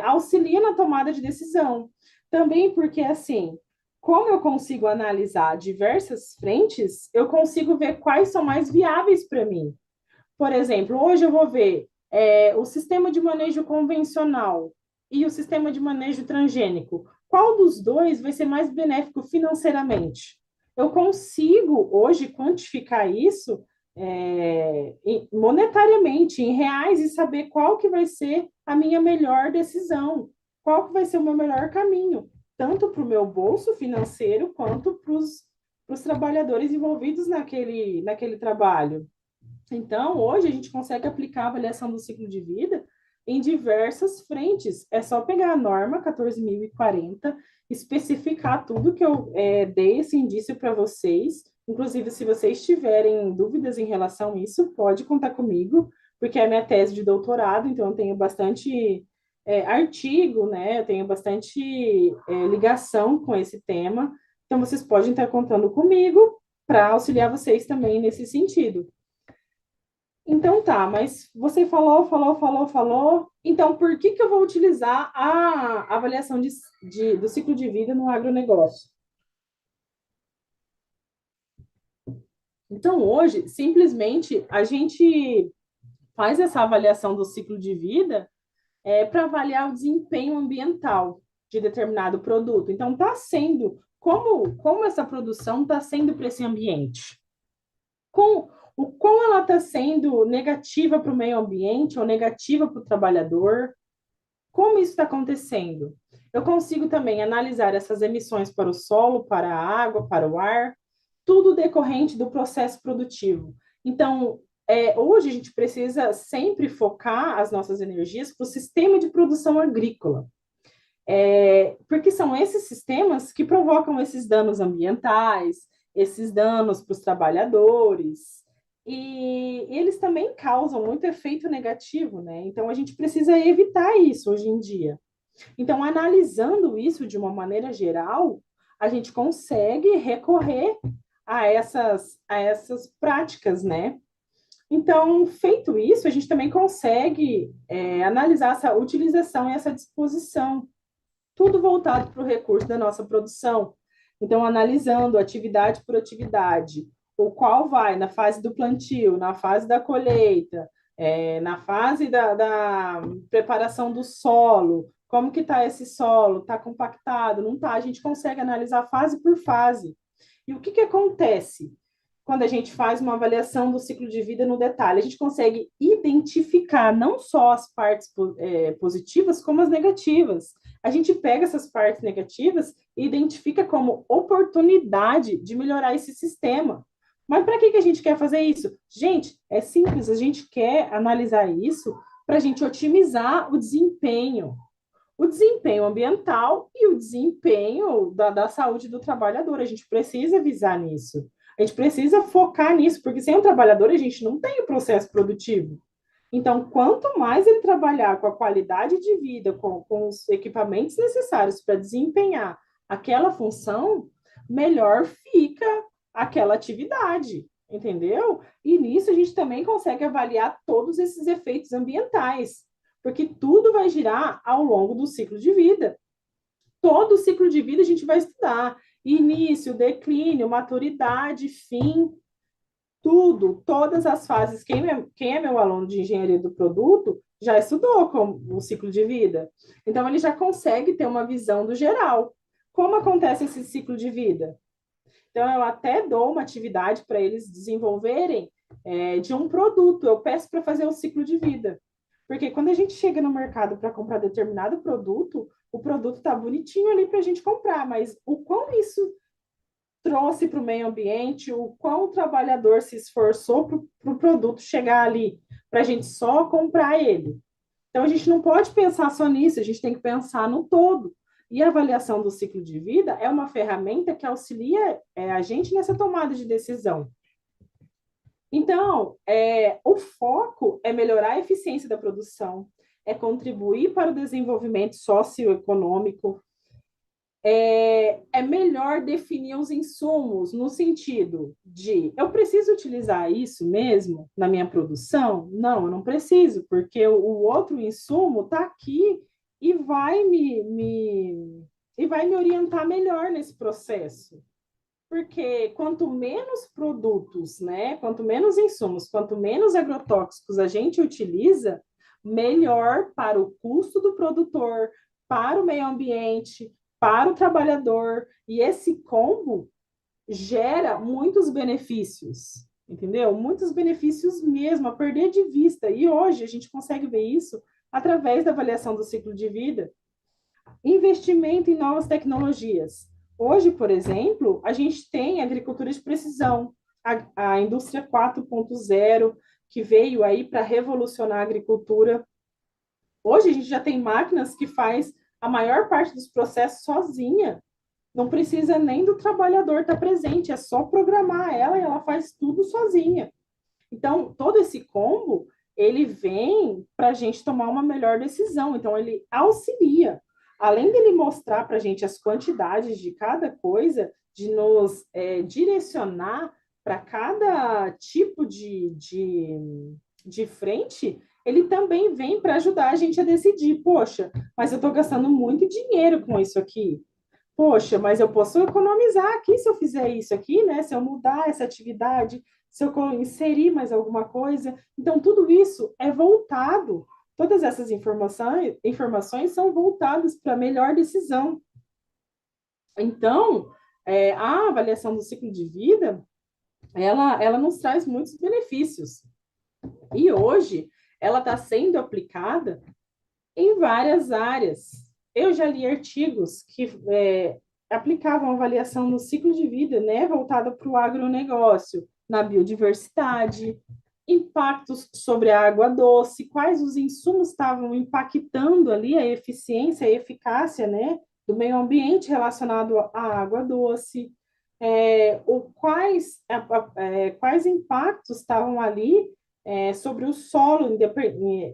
auxilia na tomada de decisão. Também porque, assim, como eu consigo analisar diversas frentes, eu consigo ver quais são mais viáveis para mim. Por exemplo, hoje eu vou ver o sistema de manejo convencional e o sistema de manejo transgênico. Qual dos dois vai ser mais benéfico financeiramente? Eu consigo hoje quantificar isso monetariamente, em reais, e saber qual que vai ser a minha melhor decisão, qual que vai ser o meu melhor caminho, tanto para o meu bolso financeiro quanto para os trabalhadores envolvidos naquele trabalho. Então, hoje a gente consegue aplicar a avaliação do ciclo de vida em diversas frentes. É só pegar a norma 14.040, especificar tudo que eu dei esse indício para vocês. Inclusive, se vocês tiverem dúvidas em relação a isso, pode contar comigo, porque é a minha tese de doutorado, então eu tenho bastante artigo, né? Eu tenho bastante ligação com esse tema. Então, vocês podem estar contando comigo para auxiliar vocês também nesse sentido. Então tá, mas você falou. Então, por que eu vou utilizar a avaliação do ciclo de vida no agronegócio? Então, hoje, simplesmente, a gente faz essa avaliação do ciclo de vida para avaliar o desempenho ambiental de determinado produto. Então, está sendo, como essa produção está sendo para esse ambiente? Com o quão ela está sendo negativa para o meio ambiente ou negativa para o trabalhador? Como isso está acontecendo? Eu consigo também analisar essas emissões para o solo, para a água, para o ar, tudo decorrente do processo produtivo. Então, hoje a gente precisa sempre focar as nossas energias para o sistema de produção agrícola, porque são esses sistemas que provocam esses danos ambientais, esses danos para os trabalhadores, e eles também causam muito efeito negativo, né? Então, a gente precisa evitar isso hoje em dia. Então, analisando isso de uma maneira geral, a gente consegue recorrer a essas práticas, né? Então, feito isso, a gente também consegue analisar essa utilização e essa disposição, tudo voltado para o recurso da nossa produção. Então, analisando atividade por atividade, o qual vai na fase do plantio, na fase da colheita, na fase da preparação do solo, como que está esse solo, está compactado, não está, a gente consegue analisar fase por fase. E o que acontece quando a gente faz uma avaliação do ciclo de vida no detalhe? A gente consegue identificar não só as partes positivas, como as negativas. A gente pega essas partes negativas e identifica como oportunidade de melhorar esse sistema. Mas para que a gente quer fazer isso? Gente, é simples, a gente quer analisar isso para a gente otimizar o desempenho ambiental e o desempenho da saúde do trabalhador. A gente precisa visar nisso. A gente precisa focar nisso, porque sem o trabalhador a gente não tem o processo produtivo. Então, quanto mais ele trabalhar com a qualidade de vida, com os equipamentos necessários para desempenhar aquela função, melhor fica aquela atividade, entendeu? E nisso a gente também consegue avaliar todos esses efeitos ambientais, porque tudo vai girar ao longo do ciclo de vida. Todo o ciclo de vida a gente vai estudar. Início, declínio, maturidade, fim, tudo, todas as fases. Quem é meu aluno de engenharia do produto já estudou o ciclo de vida. Então, ele já consegue ter uma visão do geral. Como acontece esse ciclo de vida? Então, eu até dou uma atividade para eles desenvolverem de um produto. Eu peço para fazer o ciclo de vida. Porque quando a gente chega no mercado para comprar determinado produto, o produto está bonitinho ali para a gente comprar, mas o quão isso trouxe para o meio ambiente, o quão o trabalhador se esforçou para o produto chegar ali, para a gente só comprar ele. Então, a gente não pode pensar só nisso, a gente tem que pensar no todo. E a avaliação do ciclo de vida é uma ferramenta que auxilia a gente nessa tomada de decisão. Então, o foco é melhorar a eficiência da produção, é contribuir para o desenvolvimento socioeconômico, é melhor definir os insumos no sentido de eu preciso utilizar isso mesmo na minha produção? Não, eu não preciso, porque o outro insumo está aqui e vai me orientar melhor nesse processo. Porque quanto menos produtos, né, quanto menos insumos, quanto menos agrotóxicos a gente utiliza, melhor para o custo do produtor, para o meio ambiente, para o trabalhador. E esse combo gera muitos benefícios, entendeu? Muitos benefícios mesmo, a perder de vista. E hoje a gente consegue ver isso através da avaliação do ciclo de vida. Investimento em novas tecnologias. Hoje, por exemplo, a gente tem agricultura de precisão, a indústria 4.0, que veio aí para revolucionar a agricultura. Hoje a gente já tem máquinas que faz a maior parte dos processos sozinha. Não precisa nem do trabalhador estar presente, é só programar ela e ela faz tudo sozinha. Então, todo esse combo ele vem para a gente tomar uma melhor decisão. Então, ele auxilia. Além dele mostrar para a gente as quantidades de cada coisa, de nos direcionar para cada tipo de frente, ele também vem para ajudar a gente a decidir. Poxa, mas eu estou gastando muito dinheiro com isso aqui. Poxa, mas eu posso economizar aqui se eu fizer isso aqui, né? Se eu mudar essa atividade, se eu inserir mais alguma coisa. Então, tudo isso é voltado, todas essas informações são voltadas para a melhor decisão. Então, a avaliação do ciclo de vida, ela nos traz muitos benefícios. E hoje, ela está sendo aplicada em várias áreas. Eu já li artigos que aplicavam avaliação no ciclo de vida, né, voltada para o agronegócio, na biodiversidade, impactos sobre a água doce, quais os insumos estavam impactando ali a eficiência, a eficácia, né, do meio ambiente relacionado à água doce, quais impactos estavam ali sobre o solo,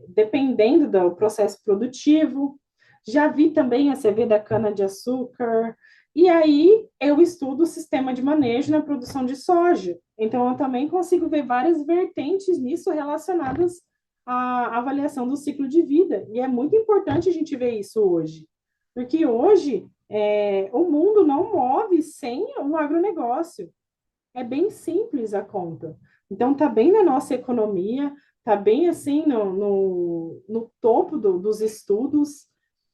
dependendo do processo produtivo. Já vi também a CV da cana-de-açúcar. E aí eu estudo o sistema de manejo na produção de soja. Então, eu também consigo ver várias vertentes nisso relacionadas à avaliação do ciclo de vida. E é muito importante a gente ver isso hoje. Porque hoje o mundo não move sem um agronegócio. É bem simples a conta. Então, está bem na nossa economia, está bem assim no topo dos estudos.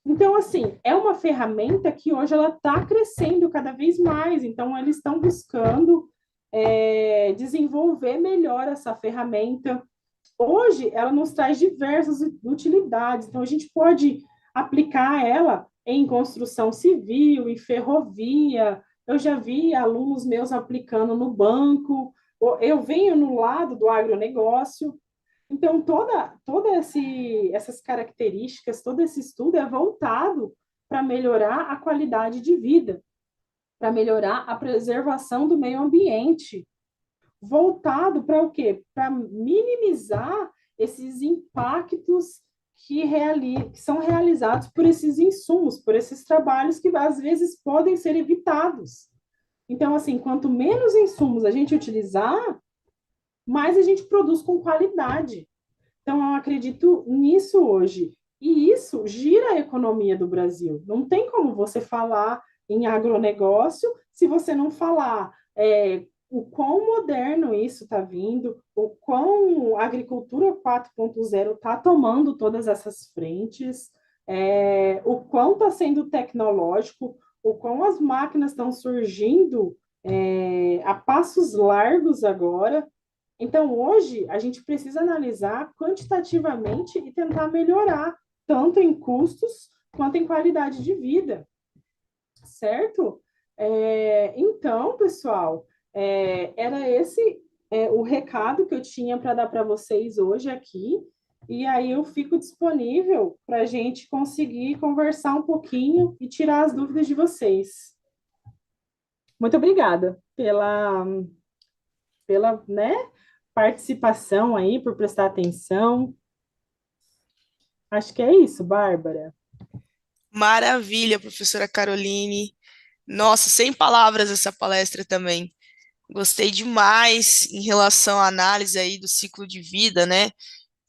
Então, assim, é uma ferramenta que hoje ela está crescendo cada vez mais. Então, eles estão buscando desenvolver melhor essa ferramenta. Hoje, ela nos traz diversas utilidades. Então, a gente pode aplicar ela em construção civil, em ferrovia. Eu já vi alunos meus aplicando no banco. Eu venho no lado do agronegócio. Então, essas características, todo esse estudo é voltado para melhorar a qualidade de vida, para melhorar a preservação do meio ambiente, voltado para o quê? Para minimizar esses impactos que são realizados por esses insumos, por esses trabalhos que às vezes podem ser evitados. Então, assim, quanto menos insumos a gente utilizar, mais a gente produz com qualidade. Então, eu acredito nisso hoje. E isso gira a economia do Brasil. Não tem como você falar em agronegócio se você não falar o quão moderno isso está vindo, o quão a agricultura 4.0 está tomando todas essas frentes, o quão está sendo tecnológico, o quão as máquinas estão surgindo a passos largos agora. Então, hoje, a gente precisa analisar quantitativamente e tentar melhorar, tanto em custos quanto em qualidade de vida, certo? Então, pessoal, era esse o recado que eu tinha para dar para vocês hoje aqui, e aí eu fico disponível para a gente conseguir conversar um pouquinho e tirar as dúvidas de vocês. Muito obrigada pela, né, participação aí, por prestar atenção. Acho que é isso, Bárbara. Maravilha, professora Caroline. Nossa, sem palavras essa palestra também. Gostei demais em relação à análise aí do ciclo de vida, né?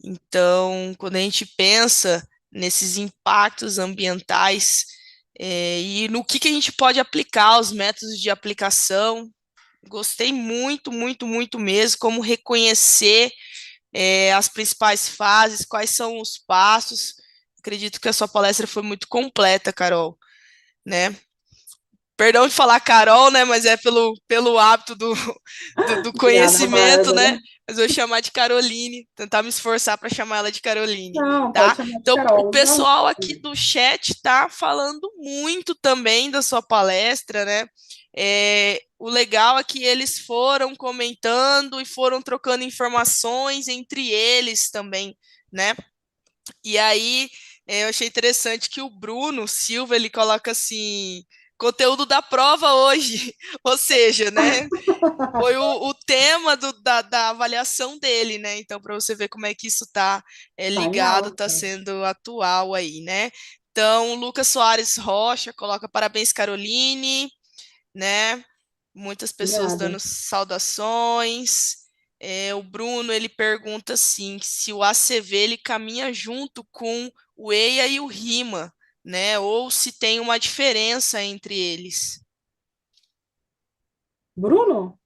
Então, quando a gente pensa nesses impactos ambientais, e no que a gente pode aplicar, os métodos de aplicação, gostei muito, muito, muito mesmo, como reconhecer as principais fases, quais são os passos. Acredito que a sua palestra foi muito completa, Carol, né? Perdão de falar Carol, né? Mas é pelo hábito do Obrigada, conhecimento, né? Bárbara. Mas eu vou chamar de Caroline, tentar me esforçar para chamar ela de Caroline, Não, pode tá? chamar de Então, o Carol. Não. pessoal aqui do chat tá falando muito também da sua palestra, né? O legal é que eles foram comentando e foram trocando informações entre eles também, né? E aí, eu achei interessante que o Bruno Silva, ele coloca assim, conteúdo da prova hoje, ou seja, né? Foi o tema da avaliação dele, né? Então, para você ver como é que isso está Tá em ligado, está alta. sendo atual aí, né? Então, Lucas Soares Rocha coloca parabéns, Caroline, né? Muitas pessoas Obrigada. dando saudações. O Bruno, ele pergunta assim, se o ACV ele caminha junto com o EIA e o RIMA, né? Ou se tem uma diferença entre eles. Bruno?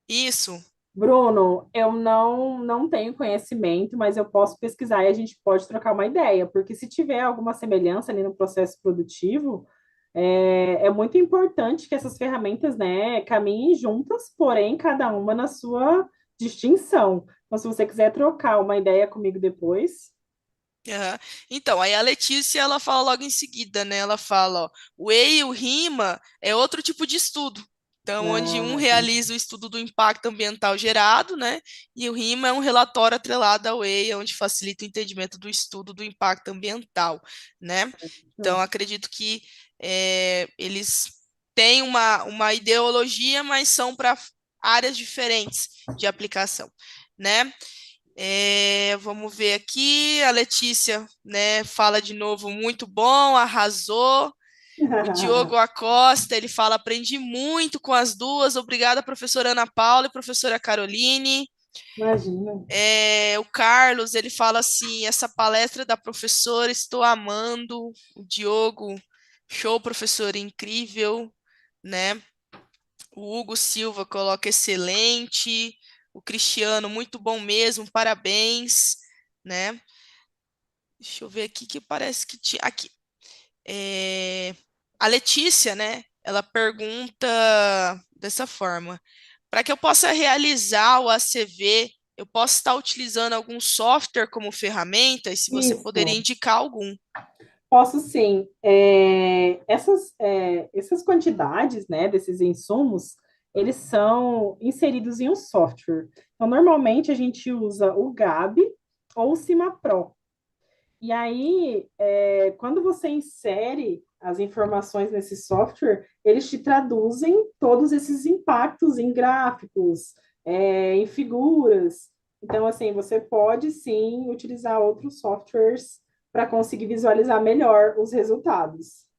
Isso. Bruno, eu não tenho conhecimento, mas eu posso pesquisar e a gente pode trocar uma ideia, porque se tiver alguma semelhança ali no processo produtivo, é muito importante que essas ferramentas, né, caminhem juntas, porém cada uma na sua distinção. Então, se você quiser trocar uma ideia comigo depois, Aham. Então, aí a Letícia, ela fala logo em seguida, né? Ela fala, ó, o EI e o RIMA é outro tipo de estudo. Então, onde um entendi. realiza o estudo do impacto ambiental gerado, né? E o RIMA é um relatório atrelado ao EI, onde facilita o entendimento do estudo do impacto ambiental, né? Então, acredito que eles têm uma ideologia, mas são para áreas diferentes de aplicação, né? Vamos ver aqui, a Letícia, né, fala de novo, muito bom, arrasou. O Diogo Acosta, ele fala, aprendi muito com as duas, obrigada, professora Ana Paula e professora Caroline. Imagina. O Carlos, ele fala assim, essa palestra da professora, estou amando. O Diogo, show, professora, incrível, né? O Hugo Silva coloca excelente. O Cristiano, muito bom mesmo, parabéns, né? Deixa eu ver aqui que parece que tinha. Aqui. É, A Letícia, né? Ela pergunta dessa forma: para que eu possa realizar o ACV, eu posso estar utilizando algum software como ferramenta? E se você poderia Isso. indicar algum. Posso sim. Essas quantidades, né, desses insumos, eles são inseridos em um software. Então, normalmente a gente usa o Gabi ou o CimaPro. E aí, quando você insere as informações nesse software, eles te traduzem todos esses impactos em gráficos, em figuras. Então, assim, você pode sim utilizar outros softwares para conseguir visualizar melhor os resultados.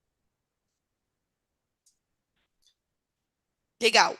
Legal.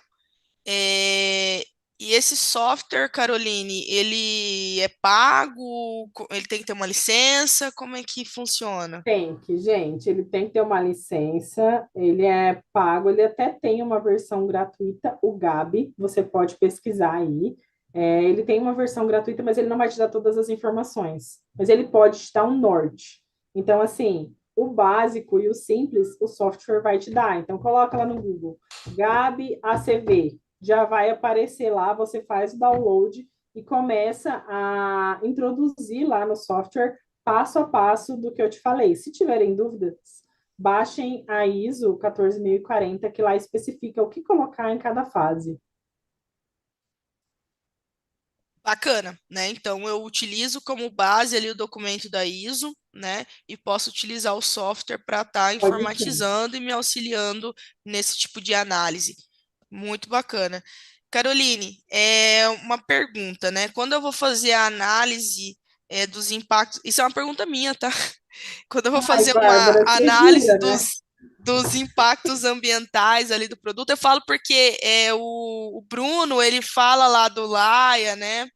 É, E esse software, Caroline, ele é pago? Ele tem que ter uma licença? Como é que funciona? Tem que, gente, ele tem que ter uma licença, ele é pago, ele até tem uma versão gratuita, o Gabi, você pode pesquisar aí. Ele tem uma versão gratuita, mas ele não vai te dar todas as informações, mas ele pode te dar um norte. Então, assim, o básico e o simples, o software vai te dar. Então, coloca lá no Google, Gabi ACV, já vai aparecer lá, você faz o download e começa a introduzir lá no software passo a passo do que eu te falei. Se tiverem dúvidas, baixem a ISO 14040, que lá especifica o que colocar em cada fase. Bacana, né? Então eu utilizo como base ali o documento da ISO, né? E posso utilizar o software para estar Pode sim. informatizando e me auxiliando nesse tipo de análise. Muito bacana. Caroline, uma pergunta, né? Quando eu vou fazer a análise dos impactos, isso é uma pergunta minha, tá? Quando eu vou Ai, fazer uma Bárbara, você análise jura, né? dos impactos ambientais ali do produto, eu falo porque o Bruno, ele fala lá do Laia, né?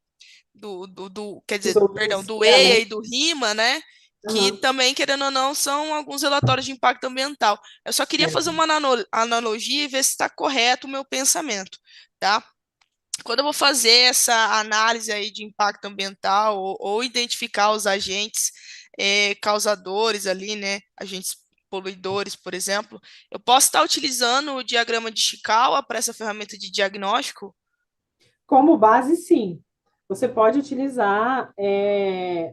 Quer Os dizer, perdão, outros do EIA e ferramentas. do RIMA, né? Que Uhum. também, querendo ou não, são alguns relatórios de impacto ambiental. Eu só queria fazer uma analogia e ver se está correto o meu pensamento, tá? Quando eu vou fazer essa análise aí de impacto ambiental ou identificar os agentes causadores ali, né? Agentes poluidores, por exemplo, eu posso estar utilizando o diagrama de Chikawa para essa ferramenta de diagnóstico? Como base, sim. Você pode utilizar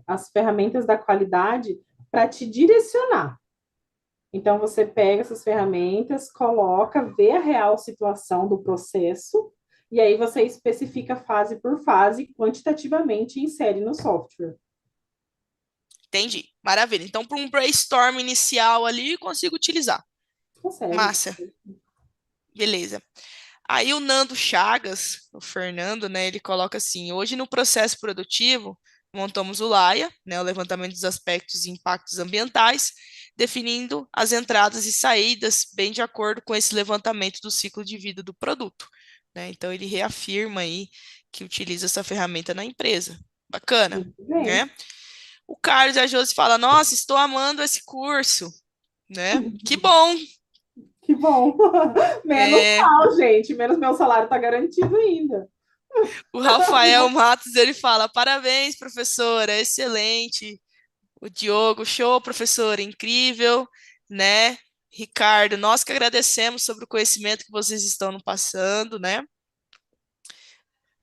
as ferramentas da qualidade para te direcionar. Então, você pega essas ferramentas, coloca, vê a real situação do processo, e aí você especifica fase por fase, quantitativamente, e insere no software. Entendi. Maravilha. Então, para um brainstorm inicial ali, consigo utilizar. Consegue. Massa, beleza. Aí o Nando Chagas, o Fernando, né, ele coloca assim: hoje no processo produtivo, montamos o LAIA, né, o levantamento dos aspectos e impactos ambientais, definindo as entradas e saídas bem de acordo com esse levantamento do ciclo de vida do produto, né? Então ele reafirma aí que utiliza essa ferramenta na empresa. Bacana, Muito bem. né? O Carlos e a Josi fala: nossa, estou amando esse curso, né? Que bom. Que bom. Menos É, mal, gente. Menos meu salário está garantido ainda. o Rafael Matos, ele fala: parabéns, professora, excelente. O Diogo, show, professora, incrível, né? Ricardo, nós que agradecemos sobre o conhecimento que vocês estão nos passando, né?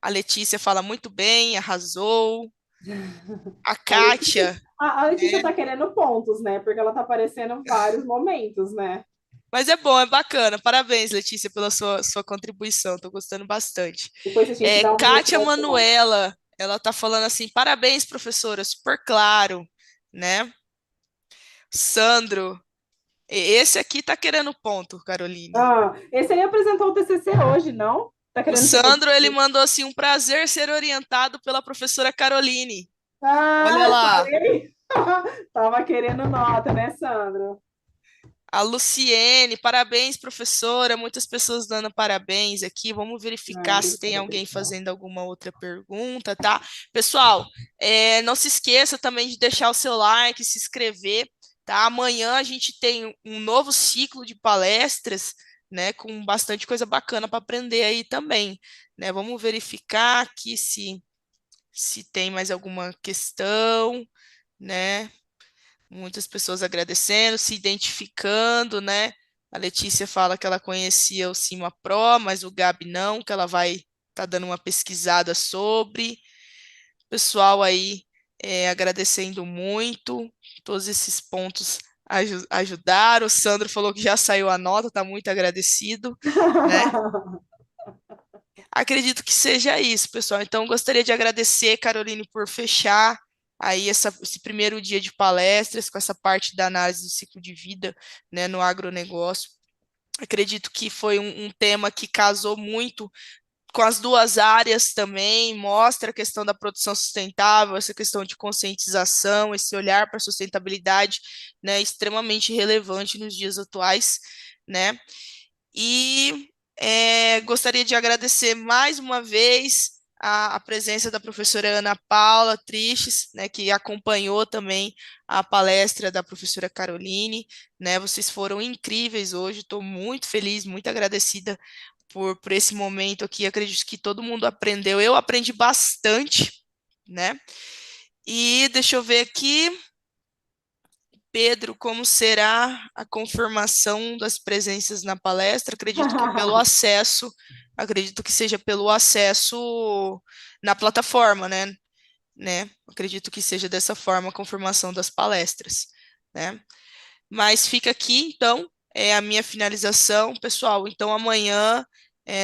A Letícia fala muito bem, arrasou. A A Letícia, Kátia, a Letícia né? tá querendo pontos, né? Porque ela tá aparecendo em vários momentos, né? Mas é bom, é bacana. Parabéns, Letícia, pela sua contribuição. Estou gostando bastante. Depois a gente dá uma Kátia motivação. Manuela, ela tá falando assim: parabéns, professora, super claro, né? Sandro, esse aqui tá querendo ponto, Caroline. Ah, esse aí apresentou o TCC hoje, não? Tá O querendo ser Sandro, ele demitido. mandou assim: um prazer ser orientado pela professora Caroline. Olha Ah, lá. falei. Tava querendo nota, né, Sandro? A Luciene, parabéns, professora. Muitas pessoas dando parabéns aqui. Vamos Ai, verificar se tem obrigada, alguém pessoal. fazendo alguma outra pergunta, tá? Pessoal, não se esqueça também de deixar o seu like, se inscrever, tá? Amanhã a gente tem um novo ciclo de palestras, né? Com bastante coisa bacana para aprender aí também, né? Vamos verificar aqui se tem mais alguma questão, né? Muitas pessoas agradecendo, se identificando, né? A Letícia fala que ela conhecia o Cima Pro, mas o Gabi não, que ela vai estar dando uma pesquisada sobre. Pessoal aí agradecendo muito, todos esses pontos ajudaram. O Sandro falou que já saiu a nota, está muito agradecido, né? Acredito que seja isso, pessoal. Então, gostaria de agradecer, Caroline, por fechar aí esse primeiro dia de palestras com essa parte da análise do ciclo de vida, né, no agronegócio. Acredito que foi um tema que casou muito com as duas áreas também, mostra a questão da produção sustentável, essa questão de conscientização, esse olhar para a sustentabilidade, né, extremamente relevante nos dias atuais, né? E gostaria de agradecer mais uma vez a presença da professora Ana Paula Triches, né, que acompanhou também a palestra da professora Caroline, né, vocês foram incríveis hoje, estou muito feliz, muito agradecida por esse momento aqui, acredito que todo mundo aprendeu, eu aprendi bastante, né, e deixa eu ver aqui, Pedro, como será a confirmação das presenças na palestra? Acredito que seja pelo acesso na plataforma, né? Acredito que seja dessa forma a confirmação das palestras, né? Mas fica aqui, então, a minha finalização, pessoal. Então, amanhã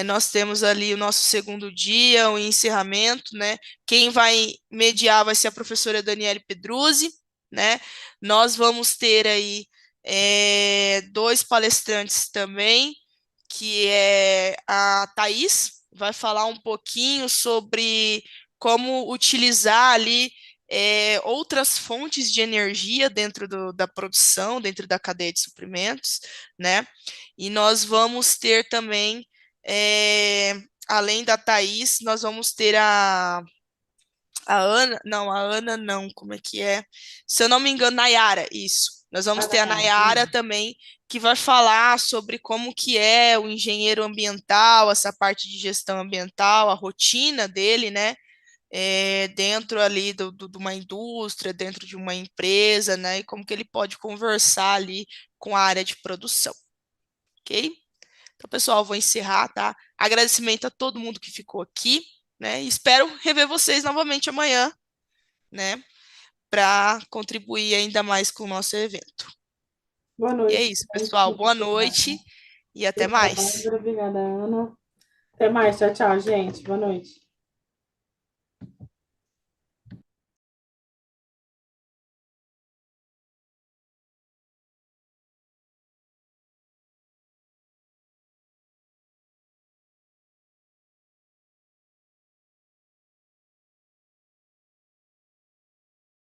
nós temos ali o nosso segundo dia, o encerramento, né? Quem vai mediar vai ser a professora Daniele Pedruzzi, né? Nós vamos ter aí dois palestrantes também, que é a Thais, vai falar um pouquinho sobre como utilizar ali outras fontes de energia dentro da produção, dentro da cadeia de suprimentos, né? E nós vamos ter também, além da Thais, nós vamos ter a Ana não, como é que é? Se eu não me engano, Nayara, isso. Nós vamos Ah, ter a Nayara, Nayara também, que vai falar sobre como que é o engenheiro ambiental, essa parte de gestão ambiental, a rotina dele, né? Dentro ali de uma indústria, dentro de uma empresa, né? E como que ele pode conversar ali com a área de produção, ok? Então, pessoal, vou encerrar, tá? Agradecimento a todo mundo que ficou aqui, né? E espero rever vocês novamente amanhã, né? Para contribuir ainda mais com o nosso evento. boa E é noite, isso, gente. pessoal. Muito Boa obrigada. noite e até Obrigada, mais. Bárbara. Obrigada, Ana. Até mais. Tchau, tchau, gente. Boa noite.